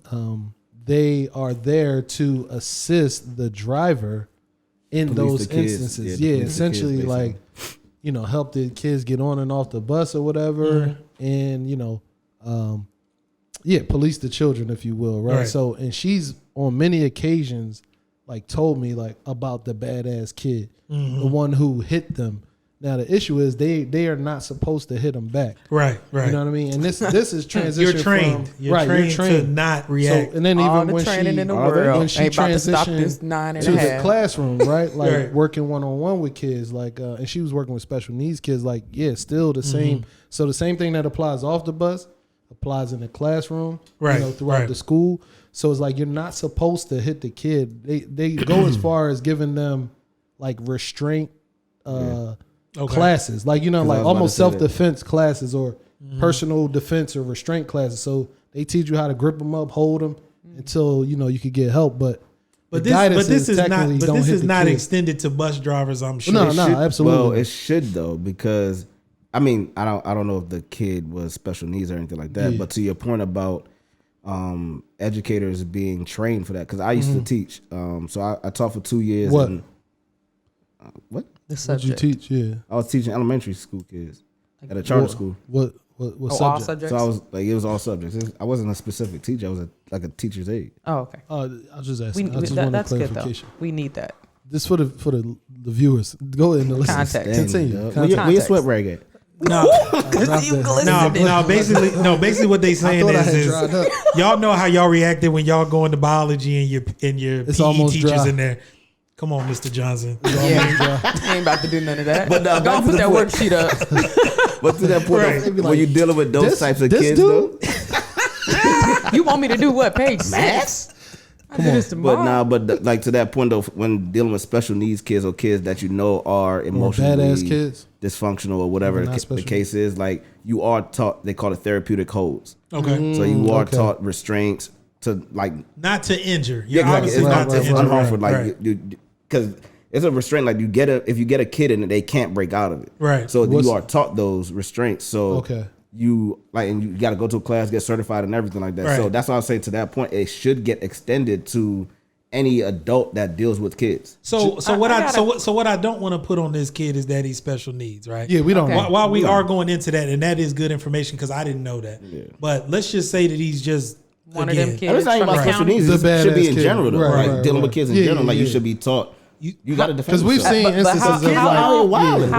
they are there to assist the driver in Police those the kids. instances. Yeah, Yeah, police the kids, essentially basically. like help the kids get on and off the bus or whatever, and police the children, if you will, right? Right. So, and she's on many occasions told me about the badass kid, the one who hit them. Now the issue is they are not supposed to hit them back. right. You know what I mean? And this is transition. You're trained. From, You're trained to not react. So, and then All even the when training she in the Are they? world when she ain't about to stop transitioned this 9 to and a the half. classroom, right? Like Right. working one-on-one with kids, and she was working with special needs kids. Still the same. So the same thing that applies off the bus applies in the classroom, Right, throughout right. the school. So it's you're not supposed to hit the kid. They go as far as giving them restraint classes, I was about almost to say that. self-defense classes or personal defense or restraint classes. So they teach you how to grip them up, hold them until you could get help. But this is not kids. extended to bus drivers. I'm sure. No, It should- absolutely. Well, it should though, because I mean, I don't know if the kid was special needs or anything like that. But to your point about educators being trained for that, because I used to teach. So I taught for 2 years. What? What? The What subject. you teach? Yeah. I was teaching elementary school kids at a charter school. What All subject? subjects. So I was like, it was all subjects. I wasn't a specific teacher. I was like a teacher's aide. Oh, okay. I was just asking. I just That, wanted that's good though. clarification. We need that. This for the viewers. Go ahead and listen. Context. Continue. Dang, Context. where your sweat rag at? No, basically what they I saying thought I had is dried up. y'all know how y'all reacted when y'all go into biology and your It's PE almost teachers dry. in there. Come on, Mr. Johnson. Yeah, ain't about to do none of that. But, Go back put to that the point. worksheet up. But to that point, Right. though, when you're dealing with those types of this kids, dude? though, You want me to do what? Page 6? I do this tomorrow. like to that point though, when dealing with special needs kids or kids that you know are emotionally badass kids. dysfunctional or whatever Not the special. case is, like you are taught. They call it therapeutic holds. Okay. So you are okay. taught restraints to like Not to injure. You're exactly. obviously It's not to injure. unharmful, like Right. because it's a restraint. Like if you get a kid in it, they can't break out of it. Right. So What's- you are taught those restraints. So Okay. you like, and you got to go to a class, get certified, and everything like that. Right. So that's why I say to that point, it should get extended to any adult that deals with kids. So what I I gotta- what I don't want to put on this kid is that he's special needs, right? Yeah, we don't. Okay. know. While we are going into that, and that is good information because I didn't know that. Yeah. But let's just say that he's just One of them again, kids. I'm just talking from about the special county. needs. The It should be badass in kid. general, though. Right, Like right, dealing with right. kids in Yeah, general, like yeah. you should be taught. You got to defend Because we've yourself. seen But instances how, of kids like are wild.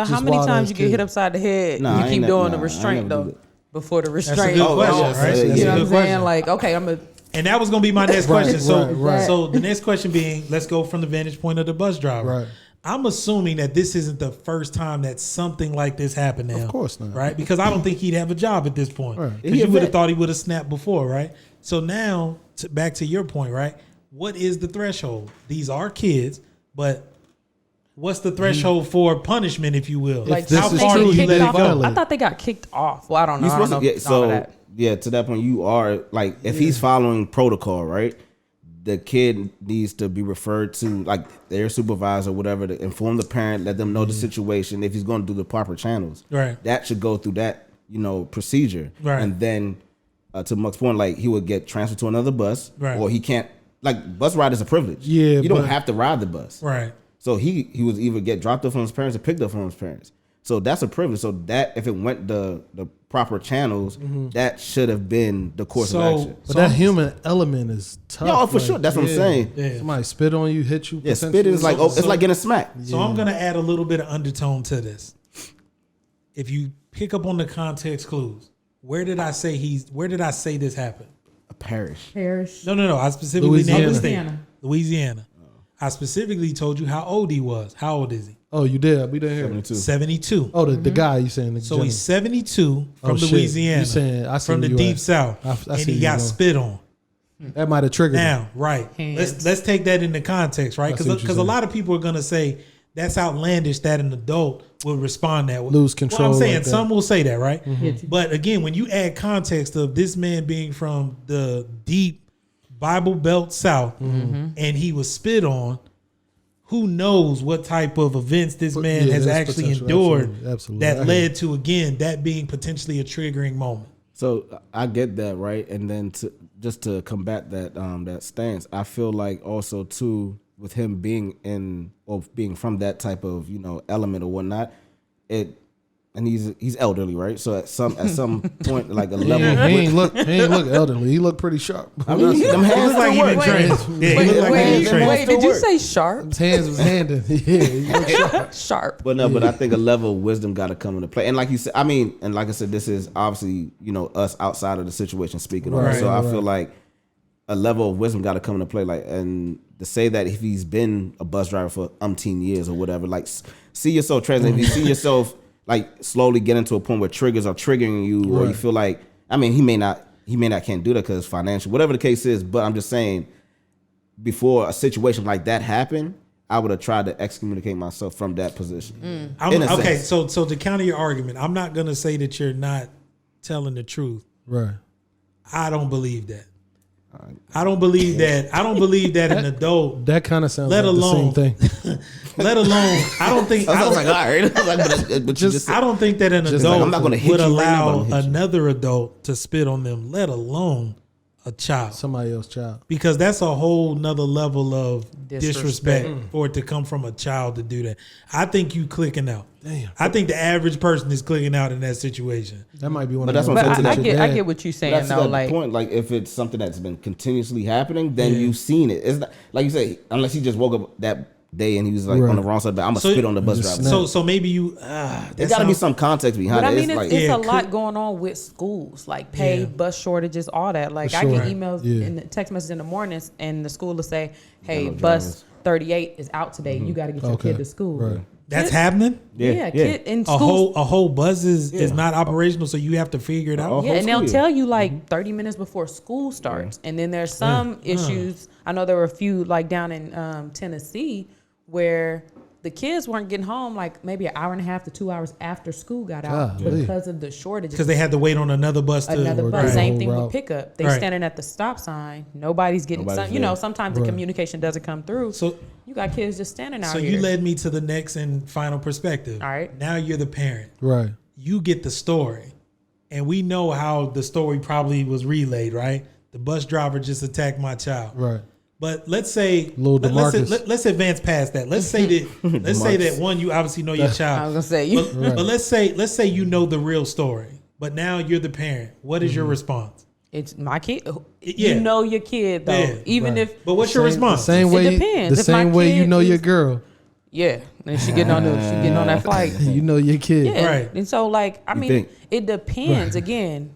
how many times you get hit upside the head Nah, and I you keep ain't doing never- the nah, I restraint ain't never though? do Before the That's a restraint. good Oh, question, yeah. right? Yeah, That's a yeah. You know good what I'm question. saying? Like, okay, I'm a. And that was going to be my next question. So, right. so the next question being, let's go from the vantage point of the bus driver. Right. I'm assuming that this isn't the first time that something like this happened now. Of course not. Right? Because I don't think he'd have a job at this point. Right. Because you would have thought he would have snapped before, right? So now, back to your point, right? What is the threshold? These are kids, but what's the threshold for punishment, if you will? Like, this how is far true, do he you let did it go? violate. I thought they got kicked off. Well, I don't know. You're I don't supposed know to get all of so that. yeah. To that point, you are like if he's following protocol, right? The kid needs to be referred to like their supervisor, or whatever, to inform the parent, let them know the situation. If he's going to do the proper channels, Right. that should go through that procedure, Right. And then to Muck's point, like he would get transferred to another bus, Right. or he can't. Like bus ride is a privilege. Yeah, you don't but- have to ride the bus, Right. So he was either get dropped off from his parents or picked up from his parents. So that's a privilege. So that if it went the proper channels, that should have been the course of action. But that human element is tough. Yeah, for sure. That's what I'm saying. Yeah. Somebody spit on you, hit you. Yeah, spit is like it's like getting smacked. So I'm going to add a little bit of undertone to this. If you pick up on the context clues, where did I say this happened? A parish. Parish. No. I specifically named the state. Louisiana. Louisiana. I specifically told you how old he was. How old is he? Oh, you did. We didn't hear. 72. 72. Oh, the guy you saying? The So he's 72 from Oh, shit. Louisiana. You saying- I see from the where you deep at. south. I and see he you got going. spit on. that might have triggered him. Now, right. Hands. Let's take that into context, right? I see what you're Because a saying. lot of people are gonna say that's outlandish that an adult will respond that way. Lose control Well, I'm saying like that. some will say that, right? Yeah, But again, when you add context of this man being from the deep Bible Belt South and he was spit on, who knows what type of events this man yeah, has there's actually potential. endured Absolutely. I that hear led to, again, that being potentially a triggering moment. So I get that, right? And then to combat that that stance, I feel like also too with him being being from that type of element or whatnot, and he's elderly, right? So at some point, like a level, He ain't look elderly. He look pretty sharp. I mean, them He hands looked like he still been work. trained. Yeah, he Wait, looked like he been wait, trained. wait, did you work. say sharp? His hands was handing. Yeah, he look sharp. Sharp. But no, but I think a level of wisdom got to come into play. And like you said, and like I said, this is obviously, us outside of the situation speaking on it. Right, So I right. feel like a level of wisdom got to come into play. Like, and to say that if he's been a bus driver for umpteen years or whatever, like see yourself translate. If you see yourself like slowly getting to a point where triggers are triggering you, or you feel like, he may not can't do that because it's financial, whatever the case is. But I'm just saying, before a situation like that happened, I would have tried to excommunicate myself from that position. In a Okay, sense. so to counter your argument, I'm not gonna say that you're not telling the truth. Right. I don't believe that. I don't believe that. I don't believe that an adult, That kind of sounds let like alone the same thing. Let alone, I don't think. I was like, all right. I was like, but you just I don't think that an just adult like, I'm not gonna hit would you right now, but allow I'll hit you. another adult to spit on them, let alone a child. Somebody else's child. Because that's a whole nother level of disrespect Disrespect. for it to come from a child to do that. I think you clicking out. Damn. I think the average person is clicking out in that situation. That might be one But of that's them. what I'm But saying. I get what you're saying That's though. the Like, point. Like if it's something that's been continuously happening, then you've seen it. It's not like you say, unless he just woke up that day and he was like Right. on the wrong side. But I'm gonna So- spit on the bus Just driver. snap. So maybe you. There got to be some context behind but I it. mean, It's like, it's Yeah, a lot going on with schools, like pay, Yeah. bus shortages, all that. Like For I get sure. emails Yeah. in the text messages in the mornings, and the school will say, "Hey, no bus drivers. 38 is out today. You got to get your Okay. kid to school." Right. That's happening. Yeah, kid in A school. whole bus is not operational, so you have to figure it out. Oh. Yeah, and they'll Whole school tell you like 30 minutes before school starts. And then there's some issues. I know there were a few like down in Tennessee where the kids weren't getting home like maybe an hour and a half to 2 hours after school got out Golly. because of the shortages. Because they had to wait on another bus to Another Or bus. the Same whole thing route. with pickup. They Right. standing at the stop sign. Nobody's getting Nobody's some, you know, there. sometimes the Right. communication doesn't come through. So You got kids just standing out so here. you led me to the next and final perspective. All right. Now you're the parent. Right. You get the story. And we know how the story probably was relayed, right? The bus driver just attacked my child. Right. But let's say Little DeMarcus. let's advance past that. Let's say that one, you obviously know your I child. was gonna say you. But let's say you know the real story. But now you're the parent. What is your response? It's my kid. Yeah. You know your kid though. Yeah. Even Right. if But what's your response? The same It way. depends. The If my same way you kid know your is- girl. yeah, and she getting on that flight. You know your kid. Yeah, Right. and so like I mean, think. it depends again.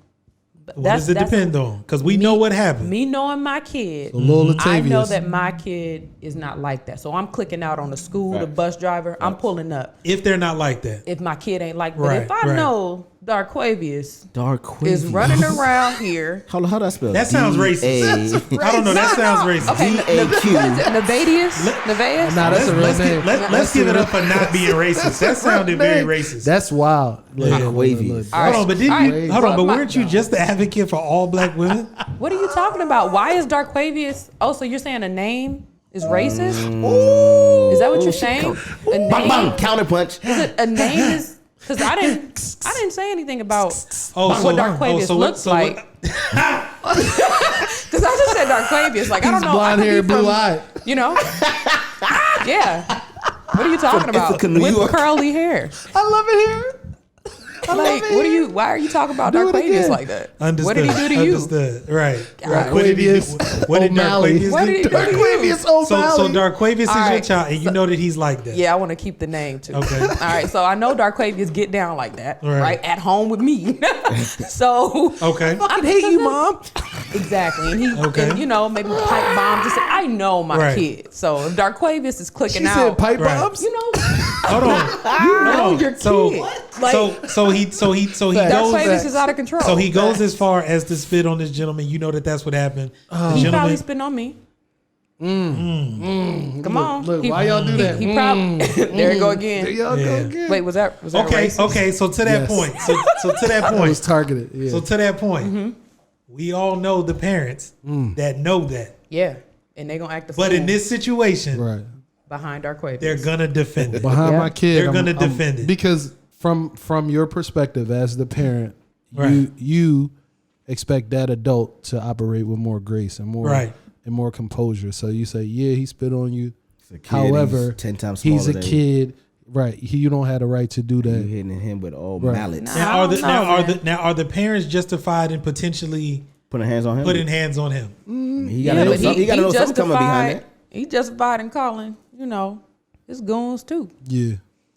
But What does it depend on? Because we know what happened. Me knowing my kid, So Lil I know Latavius. that my kid is not like that. So I'm clicking out on the school, the bus driver. I'm pulling up. If they're not like that. If my kid ain't like, Right, but if I right. know Darquavius Dark is running around here. How that spell? That sounds racist. I don't know. That sounds racist. Okay, D-A-Q. Nevadeus. Nah, that's a real name. Let's give it up for not being racist. That sounded very racist. That's wild. Darquavius. Hold on, but hold on, but my- weren't you just the advocate for all black women? What are you talking about? Why is Darquavius? Oh, so you're saying a name is racist? Is that what you're saying? A Bang, name? bang, counterpunch. Is it a name is? Because I didn't say anything about Oh, what Darquavius so looks so like. Because I just said Darquavius. Like I don't He's know. blonde I could hair, be from, blue eyed. You know? Yeah. What are you talking about? Ithaca, New With York. curly hair. I love it here. Like, what are you? Why are you talking about Do it Darquavius again. like that? Understood. What did he do to you? Understood. Right. God. What did he do? Darquavius What did O'Malley. Darquavius What do? did he do to you? Darquavius So O'Malley. Darquavius is All your right. child, and you know that he's like that. Yeah, I want to keep the name too. Okay. All right. So I know Darquavius get down like that, Right. right? At home with me. So Okay. I hate you, mom. Exactly. And he, Okay. and, you know, maybe pipe bomb. Just I know my Right. kid. So if Darquavius is clicking She out, said pipe Right. bombs. you know, Hold on. you know Hold on. your So- kid. Like So he goes. Darquavius is out of control. So he goes as far as to spit on this gentleman. You know that's what happened. The He gentleman. probably spit on me. Come on. Look, why y'all do that? He probably. There you go again. There y'all Yeah. go again. Wait, was that Okay. racist? Okay. So to that Yes. point. So to that It was point. targeted. Yeah. So to that point. We all know the parents that know that. Yeah, and they gonna act the But fool in this situation, right. behind Darquavius. they're gonna defend it. Behind Yeah. my kid, They're gonna defend it. because from your perspective as the parent, Right. you expect that adult to operate with more grace and more Right. and more composure. So you say, yeah, he spit on you. He's a kid, However, he's 10 times he's a smaller than kid, right? You don't have the right to do you. that. You hitting him with all Right. mallets. Nah. I don't know, man. are the parents justified in potentially Putting hands on him. putting hands on him? He gotta know something. He gotta know something coming behind it. He justified in calling, you know, his goons too. Yeah,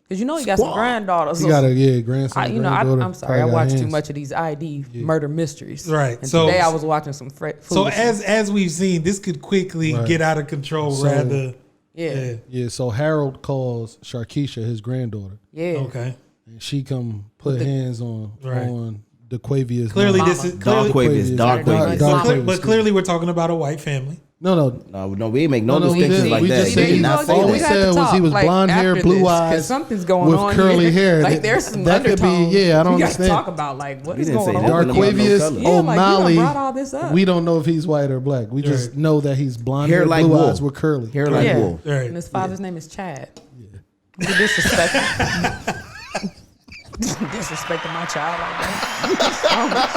Cause you know he got some granddaughters. you got a grandson. you know, granddaughter, I'm sorry, I probably got watched too hands. much of these ID murder mysteries. Right. And So- today I was watching some So foolishness. as we've seen, this could quickly Right. get out of control. So- Rather, yeah. Yeah, so Harold calls Sharkeisha his granddaughter, Yeah. okay. and she come put hands on Right. on DeQuavius. Clearly, mama. this is clearly, Darquavius. Darquavius. Darquavius. but clearly we're talking about a white family. No, No, we ain't make no we distinctions didn't. like We that. just They said did not say all we that. said was he was blonde hair, blue eyes, something's going with on curly here. hair. Like That- there's some that could be- undertones. yeah, I don't we understand. Got to talk about like what We is didn't going say on. nothing about no Darquavius color. Yeah, like, you done O'Malley. brought all this up. We don't know if he's white or black. We just Right. know that he's blonde Hair hair, like blue wool. eyes with curly. Hair like Yeah. wool. Right. And his father's name is Chad. You disrespecting. Disrespecting my child like that.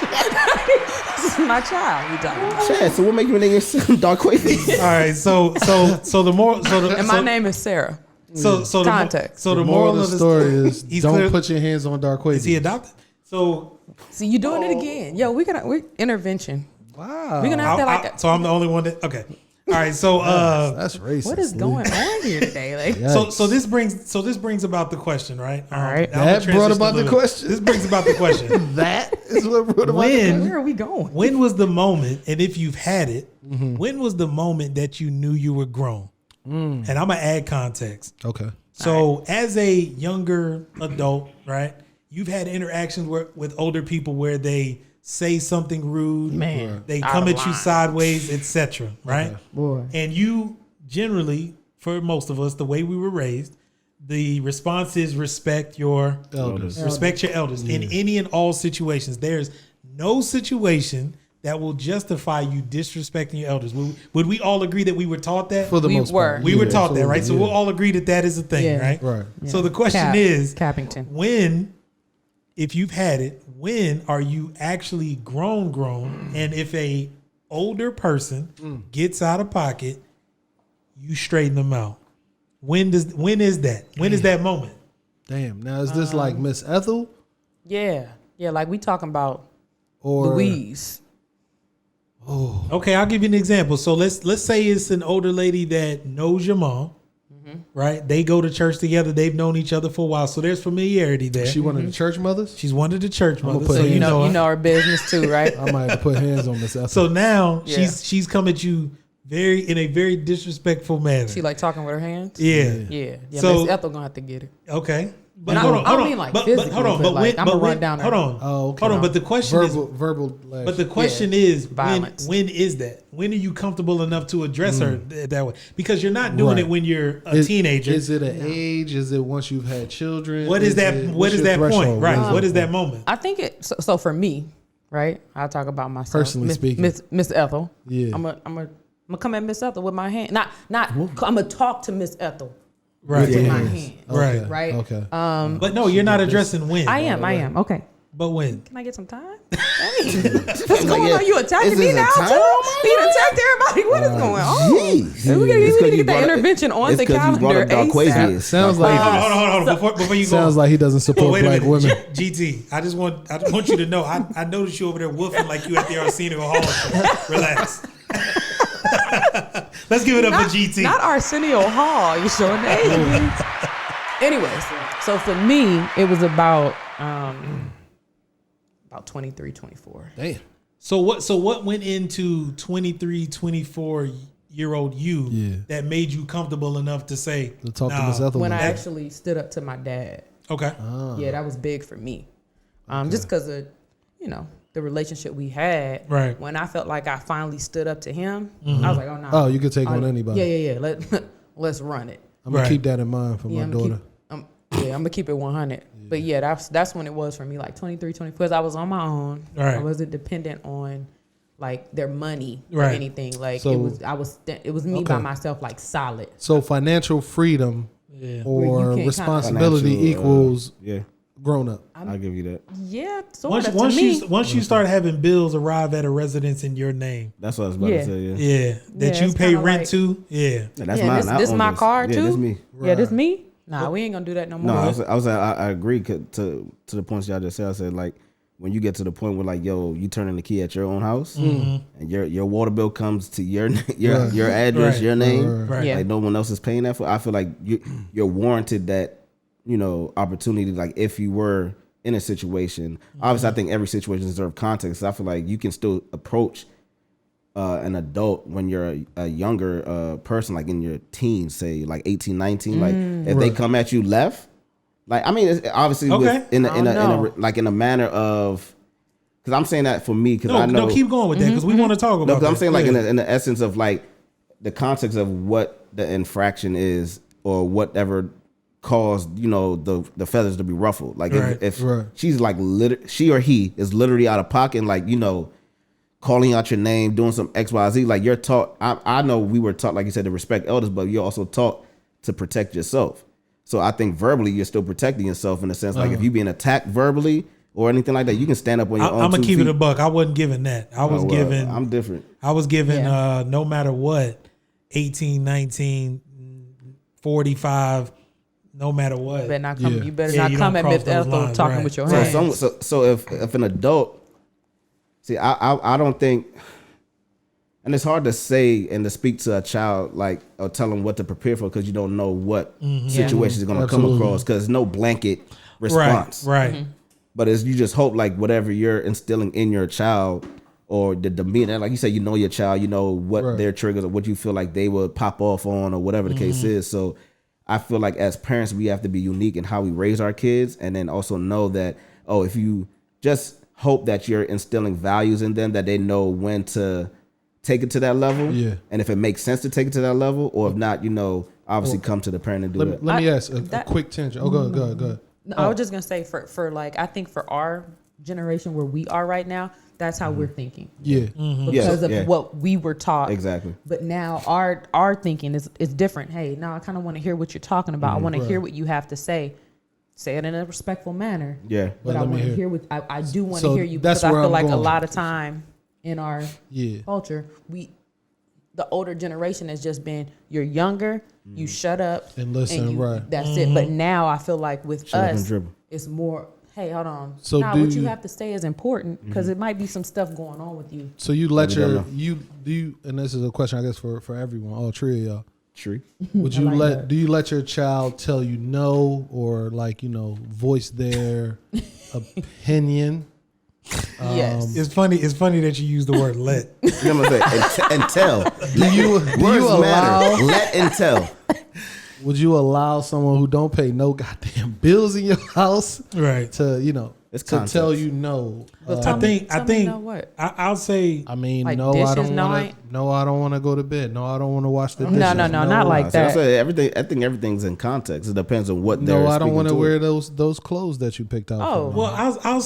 This is my child. You talking about? Chad, so what make you name your son Darquavius? All right, so the moral, And my name is Sarah. So the Context. So the moral of the story is don't clear, put your hands on Darquavius. Is he adopted? So See, you doing it again. Yo, we intervention. Wow. We're gonna have to so I'm the only one that okay. All right, so that's racist. what is going on here today? Like, so this brings about the question, right? All right. That brought about the question. This brings about the question. That is what brought about the question. where are we going? When was the moment, and if you've had it, when was the moment that you knew you were grown? And I'm gonna add context. Okay. So as a younger adult, right, you've had interactions with older people where they say something rude, Man, they out come of at you line. sideways, etc. Right? Okay. Boy. And you generally, for most of us, the way we were raised, the response is respect your Elders. Respect your elders in any and all situations. There's no situation that will justify you disrespecting your elders. Would we all agree that we were taught that? For the We most were. part. We were taught that, right? So absolutely, we'll all agree that that is a thing, Yeah. right? Right. So the question is, Cappington. when, if you've had it, when are you actually grown? And if a older person gets out of pocket, you straighten them out. When is that? When is that moment? Damn. Now is this like Miss Ethel Yeah. Yeah, like we talking about or Louise. Okay, I'll give you an example. So let's say it's an older lady that knows your mom, right? They go to church together. They've known each other for a while, so there's familiarity there. Is she one of the church mothers? She's one of the church gonna mothers, put so hands- You know her. her business too, right? I might have to put hands on Miss Ethel. So now Yeah. she's come at you in a very disrespectful manner. She like talking with her hands. yeah. Yeah. So- Miss Ethel gonna have to get it. Okay. But And I hold don't- on, I hold don't on. mean like but physically, hold on, but but like, when, I'ma but run when, down her. hold on, Oh, okay. hold on. But the question is, verbal. but the question is, violence. when is that? When are you comfortable enough to address her that way? Because you're not doing Right. it when you're a teenager. Is it an age? Is it once you've had children? What is that? it- What what's is your that point? threshold? Right. What is your that moment? I think it. So for me, right? I'll talk about myself. Personally speaking. Miss Ethel. Yeah. I'm gonna come at Miss Ethel with my hand. Not. I'm gonna talk to Miss Ethel Right. with Yeah. my hand. Right. Okay. Right. Okay. But no, you're not addressing when. I am. Okay. But when? Can I get some time? What's going on? You attacking Is me this a now timer too? on my You done attacked everybody. What is going on? Jeez. We It's need 'cause to you get that brought up- intervention on it's the 'cause you brought up calendar ASAP. Darquavius. Sounds like Hold on. Before you go. sounds like he doesn't support Wait a black minute, women. GT. I just want you to know. I noticed you over there woofing like you at the Arsenio Hall. Show. Relax. Let's give it up for GT. Not Arsenio Hall. You showing the age. Anyways, so for me, it was about 23, 24. Damn. So what went into 23, 24-year-old you Yeah. that made you comfortable enough to say, To talk to nah, Miss Ethel. When I about it. actually stood up to my dad. Okay. Yeah, that was big for me. Just because of, the relationship we had. Right. When I felt like I finally stood up to him, I was like, oh, no. Oh, you could take on anybody. Yeah. Let's run it. I'm gonna Right. keep that in mind for my daughter. I'm gonna keep it 100. But yeah, that's when it was for me, like 23, 24. Because I was on my own. Right. I wasn't dependent on like their money or Right. anything. Like So- it was me by Okay. myself, like solid. So financial freedom Yeah. Where you or can't kinda- responsibility Financial, equals yeah, grown up. I'll give you that. Yeah, sort of Once to me. you start having bills arrive at a residence in your name, That's what I was about Yeah. to say. Yeah, yeah, that Yeah, you it's pay kinda rent like- to, yeah. Yeah, that's Yeah, mine. I this own my car Yeah, too? that's me. Yeah, this me. Nah, we ain't gonna do that no more. No, I agree to the points y'all just said. I said like when you get to the point where like yo, you turn in the key at your own house and your water bill comes to your address, Right. your name, Right. Yeah. like no one else is paying that for. I feel like you're warranted that opportunity. Like if you were in a situation, obviously I think every situation deserves context. I feel like you can still approach an adult when you're a younger person, like in your teens, say like 18, 19, like if they come at you left, like I mean, it's obviously Okay. in I don't know. a manner of, because I'm saying that for me because No, I know keep going with that because we want to talk no, about. 'cause I'm that. saying like Yeah. in the essence of like the context of what the infraction is or whatever caused the feathers to be ruffled. Like Right. if Right. she's like she or he is literally out of pocket, like calling out your name, doing some XYZ, like you're taught. I know we were taught, like you said, to respect elders, but you're also taught to protect yourself. So I think verbally you're still protecting yourself in a sense. Like if you're being attacked verbally or anything like that, you can stand up on your own. I'm gonna keep feet. it a buck. I wasn't giving that. I was giving. I'm different. I was giving no matter what, 18, 19, 45, no matter what. You better not come. You better Yeah, not you come don't at cross Mr. those Ethel lines, talking right. with your hands. So if an adult, see, I don't think, and it's hard to say and to speak to a child like or tell them what to prepare for because you don't know what situation is going to come across because no blanket response. Right. Mm-hmm. But you just hope like whatever you're instilling in your child or the demeanor, like you said, you know your child, you know what their triggers or what you feel like they would pop off on or whatever the case is. So I feel like as parents, we have to be unique in how we raise our kids and then also know that, if you just hope that you're instilling values in them, that they know when to take it to that level. Yeah. And if it makes sense to take it to that level or if not, obviously come to the parent and do it. Let me ask a quick tangent. Go ahead. No, I was just gonna say for like I think for our generation where we are right now, that's how we're thinking. Yeah. Because of what we were taught. Exactly. But now our thinking is different. Hey, now I kind of want to hear what you're talking about. I want to hear what you have to say. Say it in a respectful manner. Yeah. But I want to hear what I do want to So hear you that's because I where feel I'm like a going. lot of time in our culture, the older generation has just been you're younger, you shut up and listen, that's it. But now I feel like with Shut up and us, dribble. it's more, hey, hold on. So nah, do what you you- have to say is important because it might be some stuff going on with you. So you let We don't your know. and this is a question I guess for everyone, all three of y'all. True. Would you like let that. do you let your child tell you no or like voice their opinion? Yes. It's funny that you use the word let. You know what I'm saying? And tell. Do you Words allow matter. Let and tell. would you allow someone who don't pay no goddamn bills in your house Right. to It's to context. tell you no? But I tell think me now what? I'll say I mean, Like no, I dishes, don't no, want to. No, I don't want to go to bed. No, I don't want to wash the dishes. No, not like So I that. say everything. I think everything's in context. It depends on what. No, they're I don't want to wear those clothes that you picked out. Oh. for me. well I'll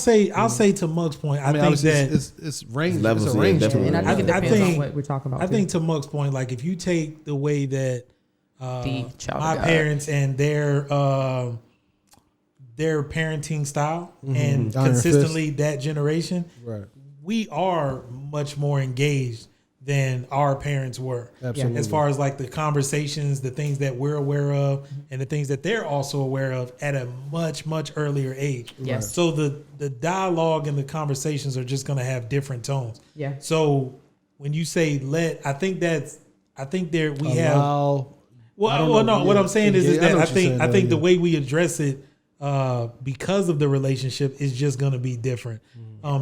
say to Mug's point, I think obviously that it's range. levels, It's a yeah, range. definitely. And I think it I depends think- on what we're talking about. I too. think to Mug's point, like if you take the way that The child my of God. parents and their parenting style and Iron consistently that generation, Right. we are much more engaged than our parents were. Absolutely. As far as like the conversations, the things that we're aware of, and the things that they're also aware of at a much, much earlier age. Yes. So the dialogue and the conversations are just going to have different tones. Yeah. So when you say let, I think there we have. Allow. I don't Well, know. no. What Yeah. I'm saying is Yeah, I that know I what you're think saying, I though, think the yeah. way we address it, because of the relationship, is just going to be different.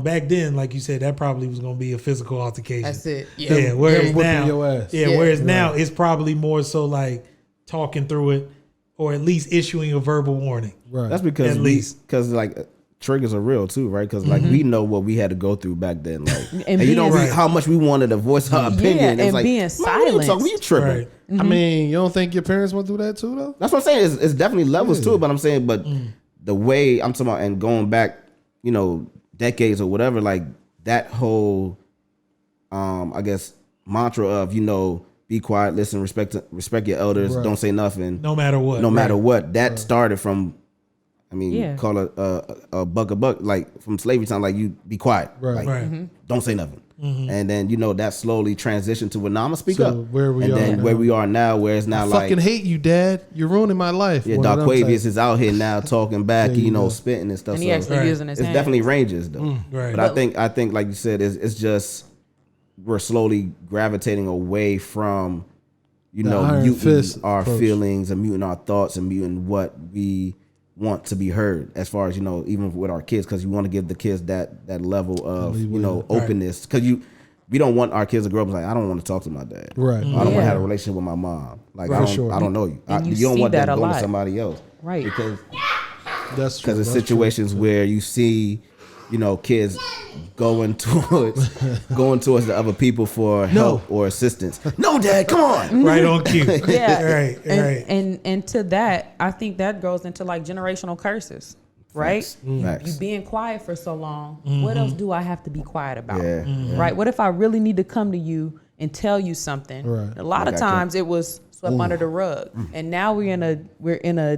Back then, like you said, that probably was going to be a physical altercation. That's it. Yeah. Yeah. Whereas Them whipping now, your ass. yeah. Yeah. Whereas now, it's probably more so like talking through it, or at least issuing a verbal warning. Right. That's because At least. like triggers are real too, right? Because like we know what we had to go through back then, like, and, you being- know Right. how much we wanted to voice our opinion. Yeah, It's and like, being "Man, what are you talking- silenced." you tripping? Right. I mean, you don't think your parents went through that too, though? That's what I'm saying. It's definitely levels to it, but I'm saying, but the way I'm talking about and going back, decades or whatever, like that whole, I guess mantra of be quiet, listen, respect your elders, Right. don't say nothing, No matter what. no matter Right. what. That started from, Yeah. call it a buck, like from slavery time. Like you be quiet, Right. like, Right. don't say nothing. And then that slowly transitioned to, well, now I'm gonna speak So up. where we and are then now. where we are now, where it's now I like, fucking hate you, Dad. You're ruining my life. yeah, One of them Darquavius types. is out here now talking back, There you go. spitting and stuff. And he so actually Right. using his it's hands. definitely ranges though. Right. But I think like you said, it's just we're slowly gravitating away from iron muting fist our approach. feelings and muting our thoughts and muting what we want to be heard, as far as even with our kids, because you want to give the kids that level of Leeway. openness, because we don't want our kids to grow up like, I don't want to talk to my dad. Right. I don't want to Yeah. have a relationship with my mom. Like For sure. I don't know you. And you don't see want that them a going to lot. somebody else. Right. Because That's true. it's That's situations where you see, kids going towards the other people for help or assistance. No, Dad, come on. Right on cue. Yeah. Right. Right. And to that, I think that goes into like generational curses, right? Facts. You being quiet for so long. What else do I have to be quiet about? Yeah. Right? What if I really need to come to you and tell you something? Right. A lot of Like I times it was swept under the rug, and now we're in a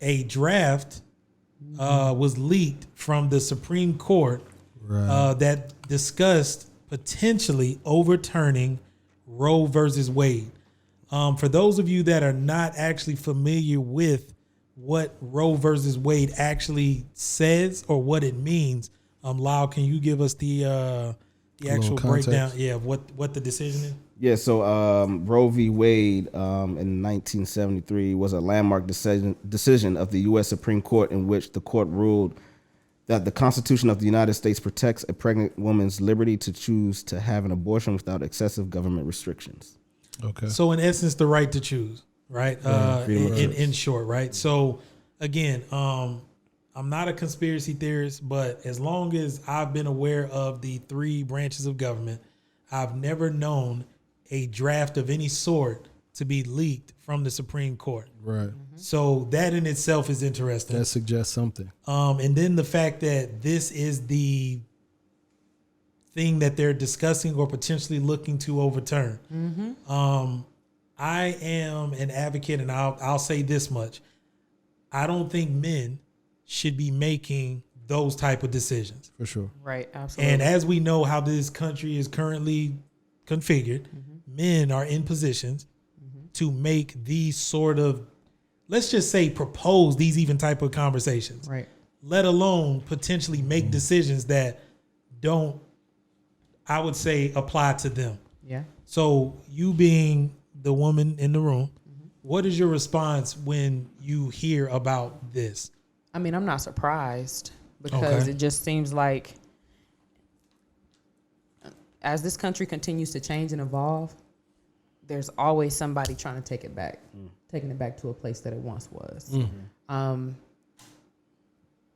a draft was leaked from the Supreme Court that discussed potentially overturning Roe versus Wade. For those of you that are not actually familiar with what Roe versus Wade actually says or what it means, Lyle, can you give us the actual breakdown? Yeah, of what the decision is. Yeah, so Roe v. Wade in 1973 was a landmark decision of the U.S. Supreme Court in which the court ruled that the Constitution of the United States protects a pregnant woman's liberty to choose to have an abortion without excessive government restrictions. Okay. So in essence, the right to choose, right? In short, right? So again, I'm not a conspiracy theorist, but as long as I've been aware of the three branches of government, I've never known a draft of any sort to be leaked from the Supreme Court. Right. So that in itself is interesting. That suggests something. And then the fact that this is the thing that they're discussing or potentially looking to overturn. I am an advocate, and I'll say this much. I don't think men should be making those type of decisions. For sure. Right, absolutely. And as we know how this country is currently configured, men are in positions to make these sort of, let's just say, propose these even type of conversations. Right. Let alone potentially make decisions that don't, I would say, apply to them. Yeah. So you being the woman in the room, what is your response when you hear about this? I mean, I'm not surprised because it just seems like as this country continues to change and evolve, there's always somebody trying to take it back, taking it back to a place that it once was.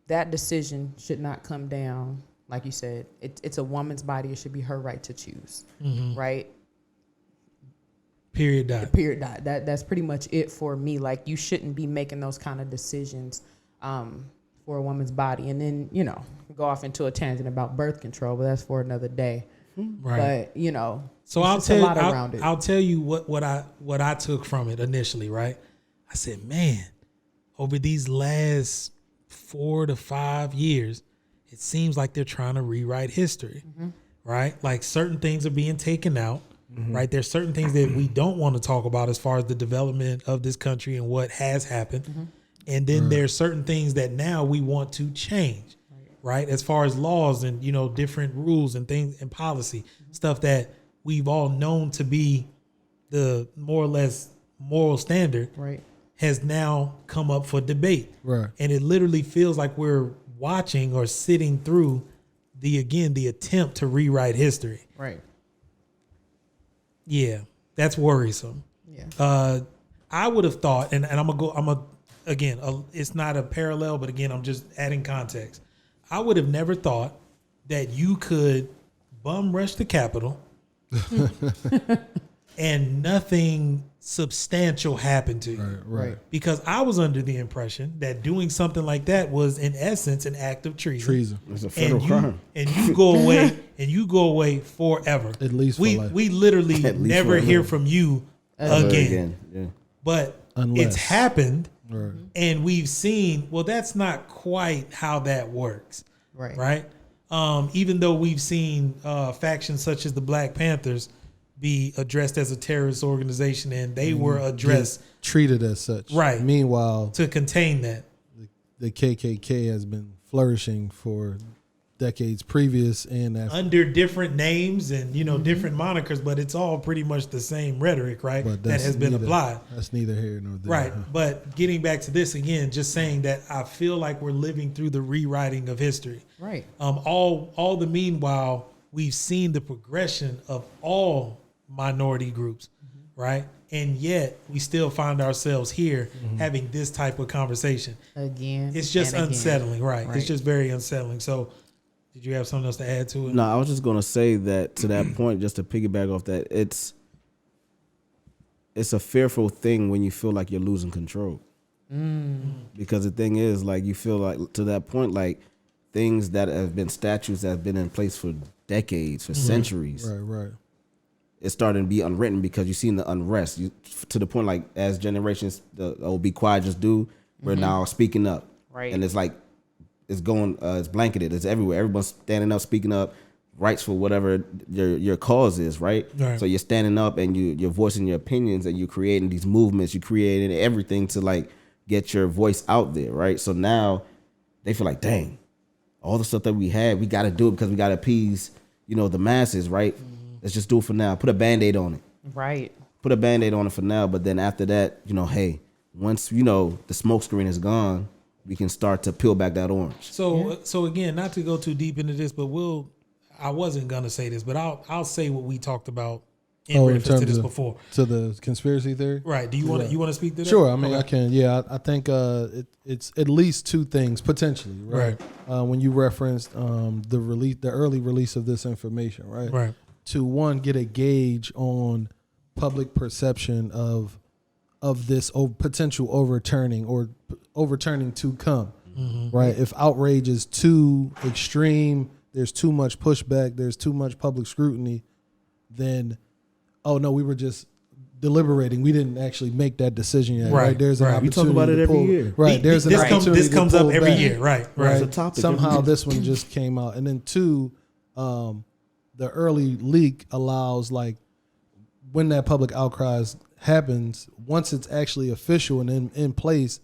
That decision should not come down, like you said, it's a woman's body. It should be her right to choose, right? Period. Dot. Period. Dot. That's pretty much it for me. Like, you shouldn't be making those kind of decisions for a woman's body. And then, go off into a tangent about birth control, but that's for another day. Right. But, so I'll tell you what I took from it initially, right? I said, man, over these last 4 to 5 years, it seems like they're trying to rewrite history, right? Like certain things are being taken out, right? There's certain things that we don't want to talk about as far as the development of this country and what has happened. And then there's certain things that now we want to change, right? As far as laws and, different rules and things and policy, stuff that we've all known to be the more or less moral standard, has now come up for debate. Right. And it literally feels like we're watching or sitting through the attempt to rewrite history. Right. Yeah, that's worrisome. Yeah. I would have thought, and it's not a parallel, but again, I'm just adding context. I would have never thought that you could bum rush the Capitol and nothing substantial happened to you. Right. Because I was under the impression that doing something like that was in essence an act of treason. It's a federal crime. And you go away forever. At least for life. We literally never hear from you again. Yeah. But it's happened. Right. And we've seen, well, that's not quite how that works. Right. Even though we've seen factions such as the Black Panthers be addressed as a terrorist organization, and they were addressed, treated as such. Right. Meanwhile, to contain that, the KKK has been flourishing for decades previous and after. Under different names and different monikers, but it's all pretty much the same rhetoric, right? That has been applied. That's neither here nor there. Right. But getting back to this again, just saying that I feel like we're living through the rewriting of history. Right. All the meanwhile, we've seen the progression of all minority groups, right? And yet we still find ourselves here having this type of conversation again. It's just unsettling, right? It's just very unsettling. So did you have something else to add to it? No, I was just going to say that to that point, just to piggyback off that, it's a fearful thing when you feel like you're losing control. Because the thing is, like, you feel like to that point, like things that have been statutes that have been in place for decades, for centuries. Right. It's starting to be unwritten because you've seen the unrest. To the point, like, as generations, the be quiet, just do. we're now speaking up. Right. And it's like, it's going, it's blanketed. It's everywhere. Everyone's standing up, speaking up, rights for whatever your cause is, right? So you're standing up and you're voicing your opinions and you're creating these movements. You're creating everything to like get your voice out there, right? So now they feel like, dang, all the stuff that we had, we got to do it because we got to appease, you know, the masses, right? Let's just do it for now. Put a Band-Aid on it. Right. Put a Band-Aid on it for now. But then after that, you know, hey, once, you know, the smoke screen is gone, we can start to peel back that orange. So again, not to go too deep into this, but I wasn't gonna say this, but I'll say what we talked about in reference to this before. To the conspiracy theory? Right. Do you want to speak to that? Sure. I mean, I can. Yeah, I think it's at least two things potentially, right? When you referenced the early release of this information, right? Right. To one, get a gauge on public perception of this potential overturning to come, right? If outrage is too extreme, there's too much pushback, there's too much public scrutiny, then, oh no, we were just deliberating. We didn't actually make that decision yet, right? There's an opportunity. We talk about it every year, right? There's an opportunity. This comes up every year, right? Right. It's a topic. Somehow this one just came out, and then two, the early leak allows like when that public outcry happens, once it's actually official and in place,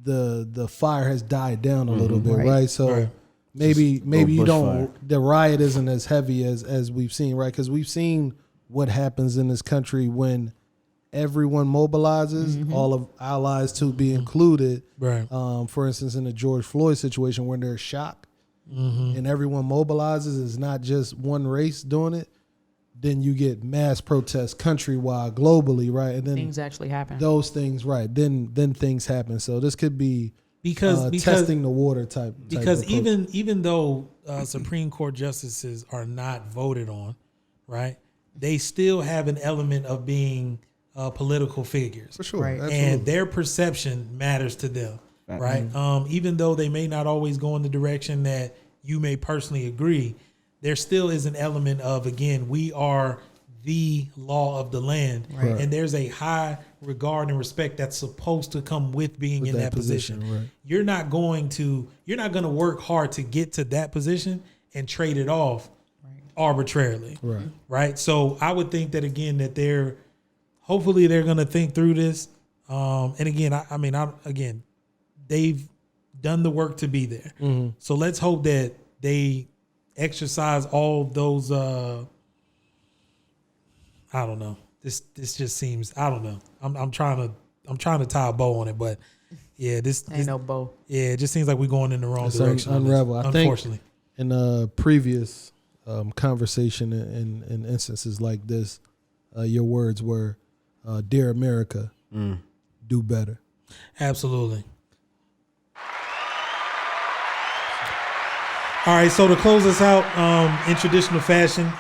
the fire has died down a little bit, right? So maybe you don't. The riot isn't as heavy as we've seen, right? Because we've seen what happens in this country when everyone mobilizes, all of allies to be included. Right. For instance, in the George Floyd situation, when there's shock and everyone mobilizes, it's not just one race doing it. Then you get mass protests countrywide, globally, right? And then things actually happen. Those things, right? Then things happen. So this could be because testing the water type. Because even though Supreme Court justices are not voted on, right? They still have an element of being political figures, for sure, right? And their perception matters to them, right? Even though they may not always go in the direction that you may personally agree, there still is an element of, again, we are the law of the land. Right. And there's a high regard and respect that's supposed to come with being in that position. Right. You're not going to work hard to get to that position and trade it off arbitrarily. Right. So I would think that, again, that hopefully they're going to think through this. And again, they've done the work to be there. So let's hope that they exercise all those I don't know. This just seems, I don't know. I'm trying to tie a bow on it, but yeah, this ain't no bow. Yeah, it just seems like we're going in the wrong direction. Unravel. I unfortunately. think in a previous conversation in instances like this, your words were, "Dear America, do better." Absolutely. All right, so to close us out in traditional fashion,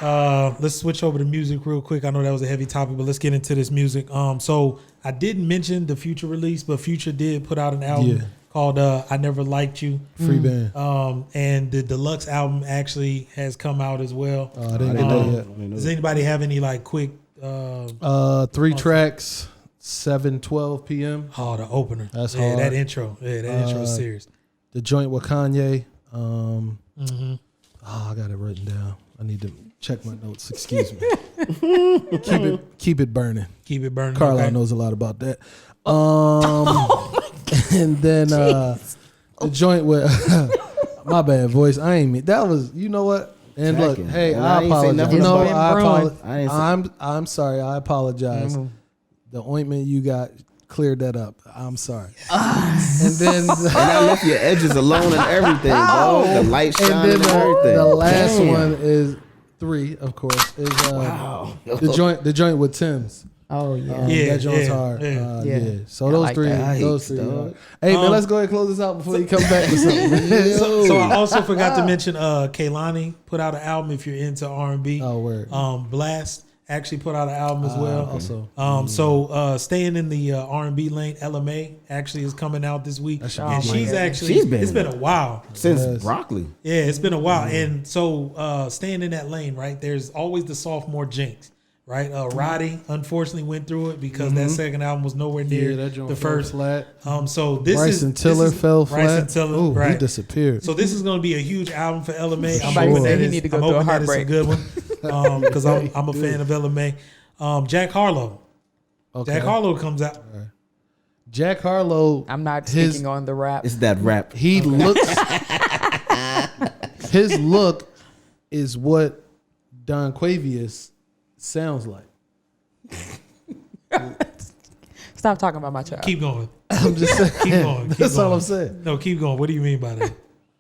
let's switch over to music real quick. I know that was a heavy topic, but let's get into this music. So I didn't mention the Future release, but Future did put out an album called "I Never Liked You." Free band. And the deluxe album actually has come out as well. I didn't get that yet. Does anybody have any like quick? 3 tracks, 7:12 p.m. Oh, the opener. That's hard. That intro. Yeah, that intro is serious. The joint with Kanye. I got it written down. I need to check my notes. Excuse me. Keep it burning. Keep it burning. Carlisle knows a lot about that. And then the joint with my bad voice. I ain't mean that was. You know what? And look, hey, I apologize. No, I apologize. I'm sorry. I apologize. The ointment you got cleared that up. I'm sorry. And then and I left your edges alone and everything, bro. The light shining and everything. The last one is 3, of course. Is the joint with Tim's. Oh yeah, that joint's hard. Yeah. So those three. Hey man, let's go ahead and close this out before you come back with something. So I also forgot to mention Kehlani put out an album if you're into R&B. Oh word. Blast actually put out an album as well. Also, staying in the R&B lane, LMA actually is coming out this week, and it's been a while since Broccoli. Yeah, it's been a while, and so staying in that lane, right? There's always the sophomore jinx. right? Roddy unfortunately went through it because that second album was nowhere near that joint the fell first. flat. So this Bryson Tiller fell flat. Bryson Tiller, Ooh, right? he disappeared. So this is going to be a huge album for LMA. I'm Somebody hoping said that he is, need to go I'm through a hoping that it's a heartbreak. good one because I'm a fan of LMA. Jack Harlow. Okay. Jack Harlow comes out. Jack Harlow. I'm not speaking on the rap. It's that rap. He looks. His look is what Don Quavius sounds like. Stop talking about my child. Keep going. I'm just saying. Keep going. Keep That's all going. I'm saying. No, keep going. What do you mean by that?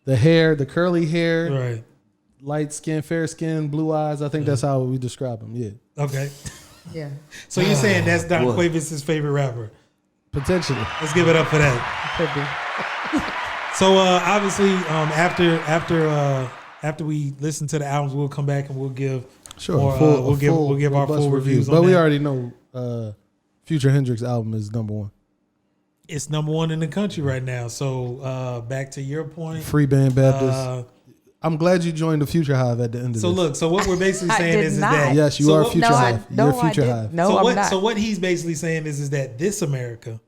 The hair, the curly hair, Right. light skin, fair skin, blue eyes. I think that's how we describe him. Yeah, Okay. Yeah, So you're saying that's Don Boy. Quavis' favorite rapper? potentially. Let's give it up for that. could be. So obviously, after we listen to the albums, we'll come back and we'll give Sure. more, we'll give our robust full reviews on But we that. already know Future Hendrix album is number one. It's number one in the country right now. So back to your point. Free Band Baptist. I'm glad you joined the Future Hive at the end of So this. look, so what we're basically I saying did is not. that Yes, you so are what- Future No, Hive. You're Future did. Hive. No, so I'm what? not. So what he's basically saying is that this America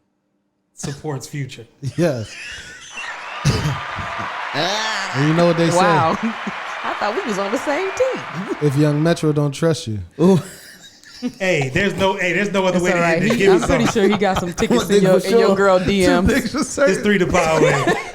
supports Future. Yes. And you know what they Wow. I thought we was on the same team. say? If Young Metro don't trust you, Hey, there's no other It's way all to right. end it. Give me I'm pretty something. sure he got some tickets in Nigga, your for sure. girl DMs. It's 3ThePodWay.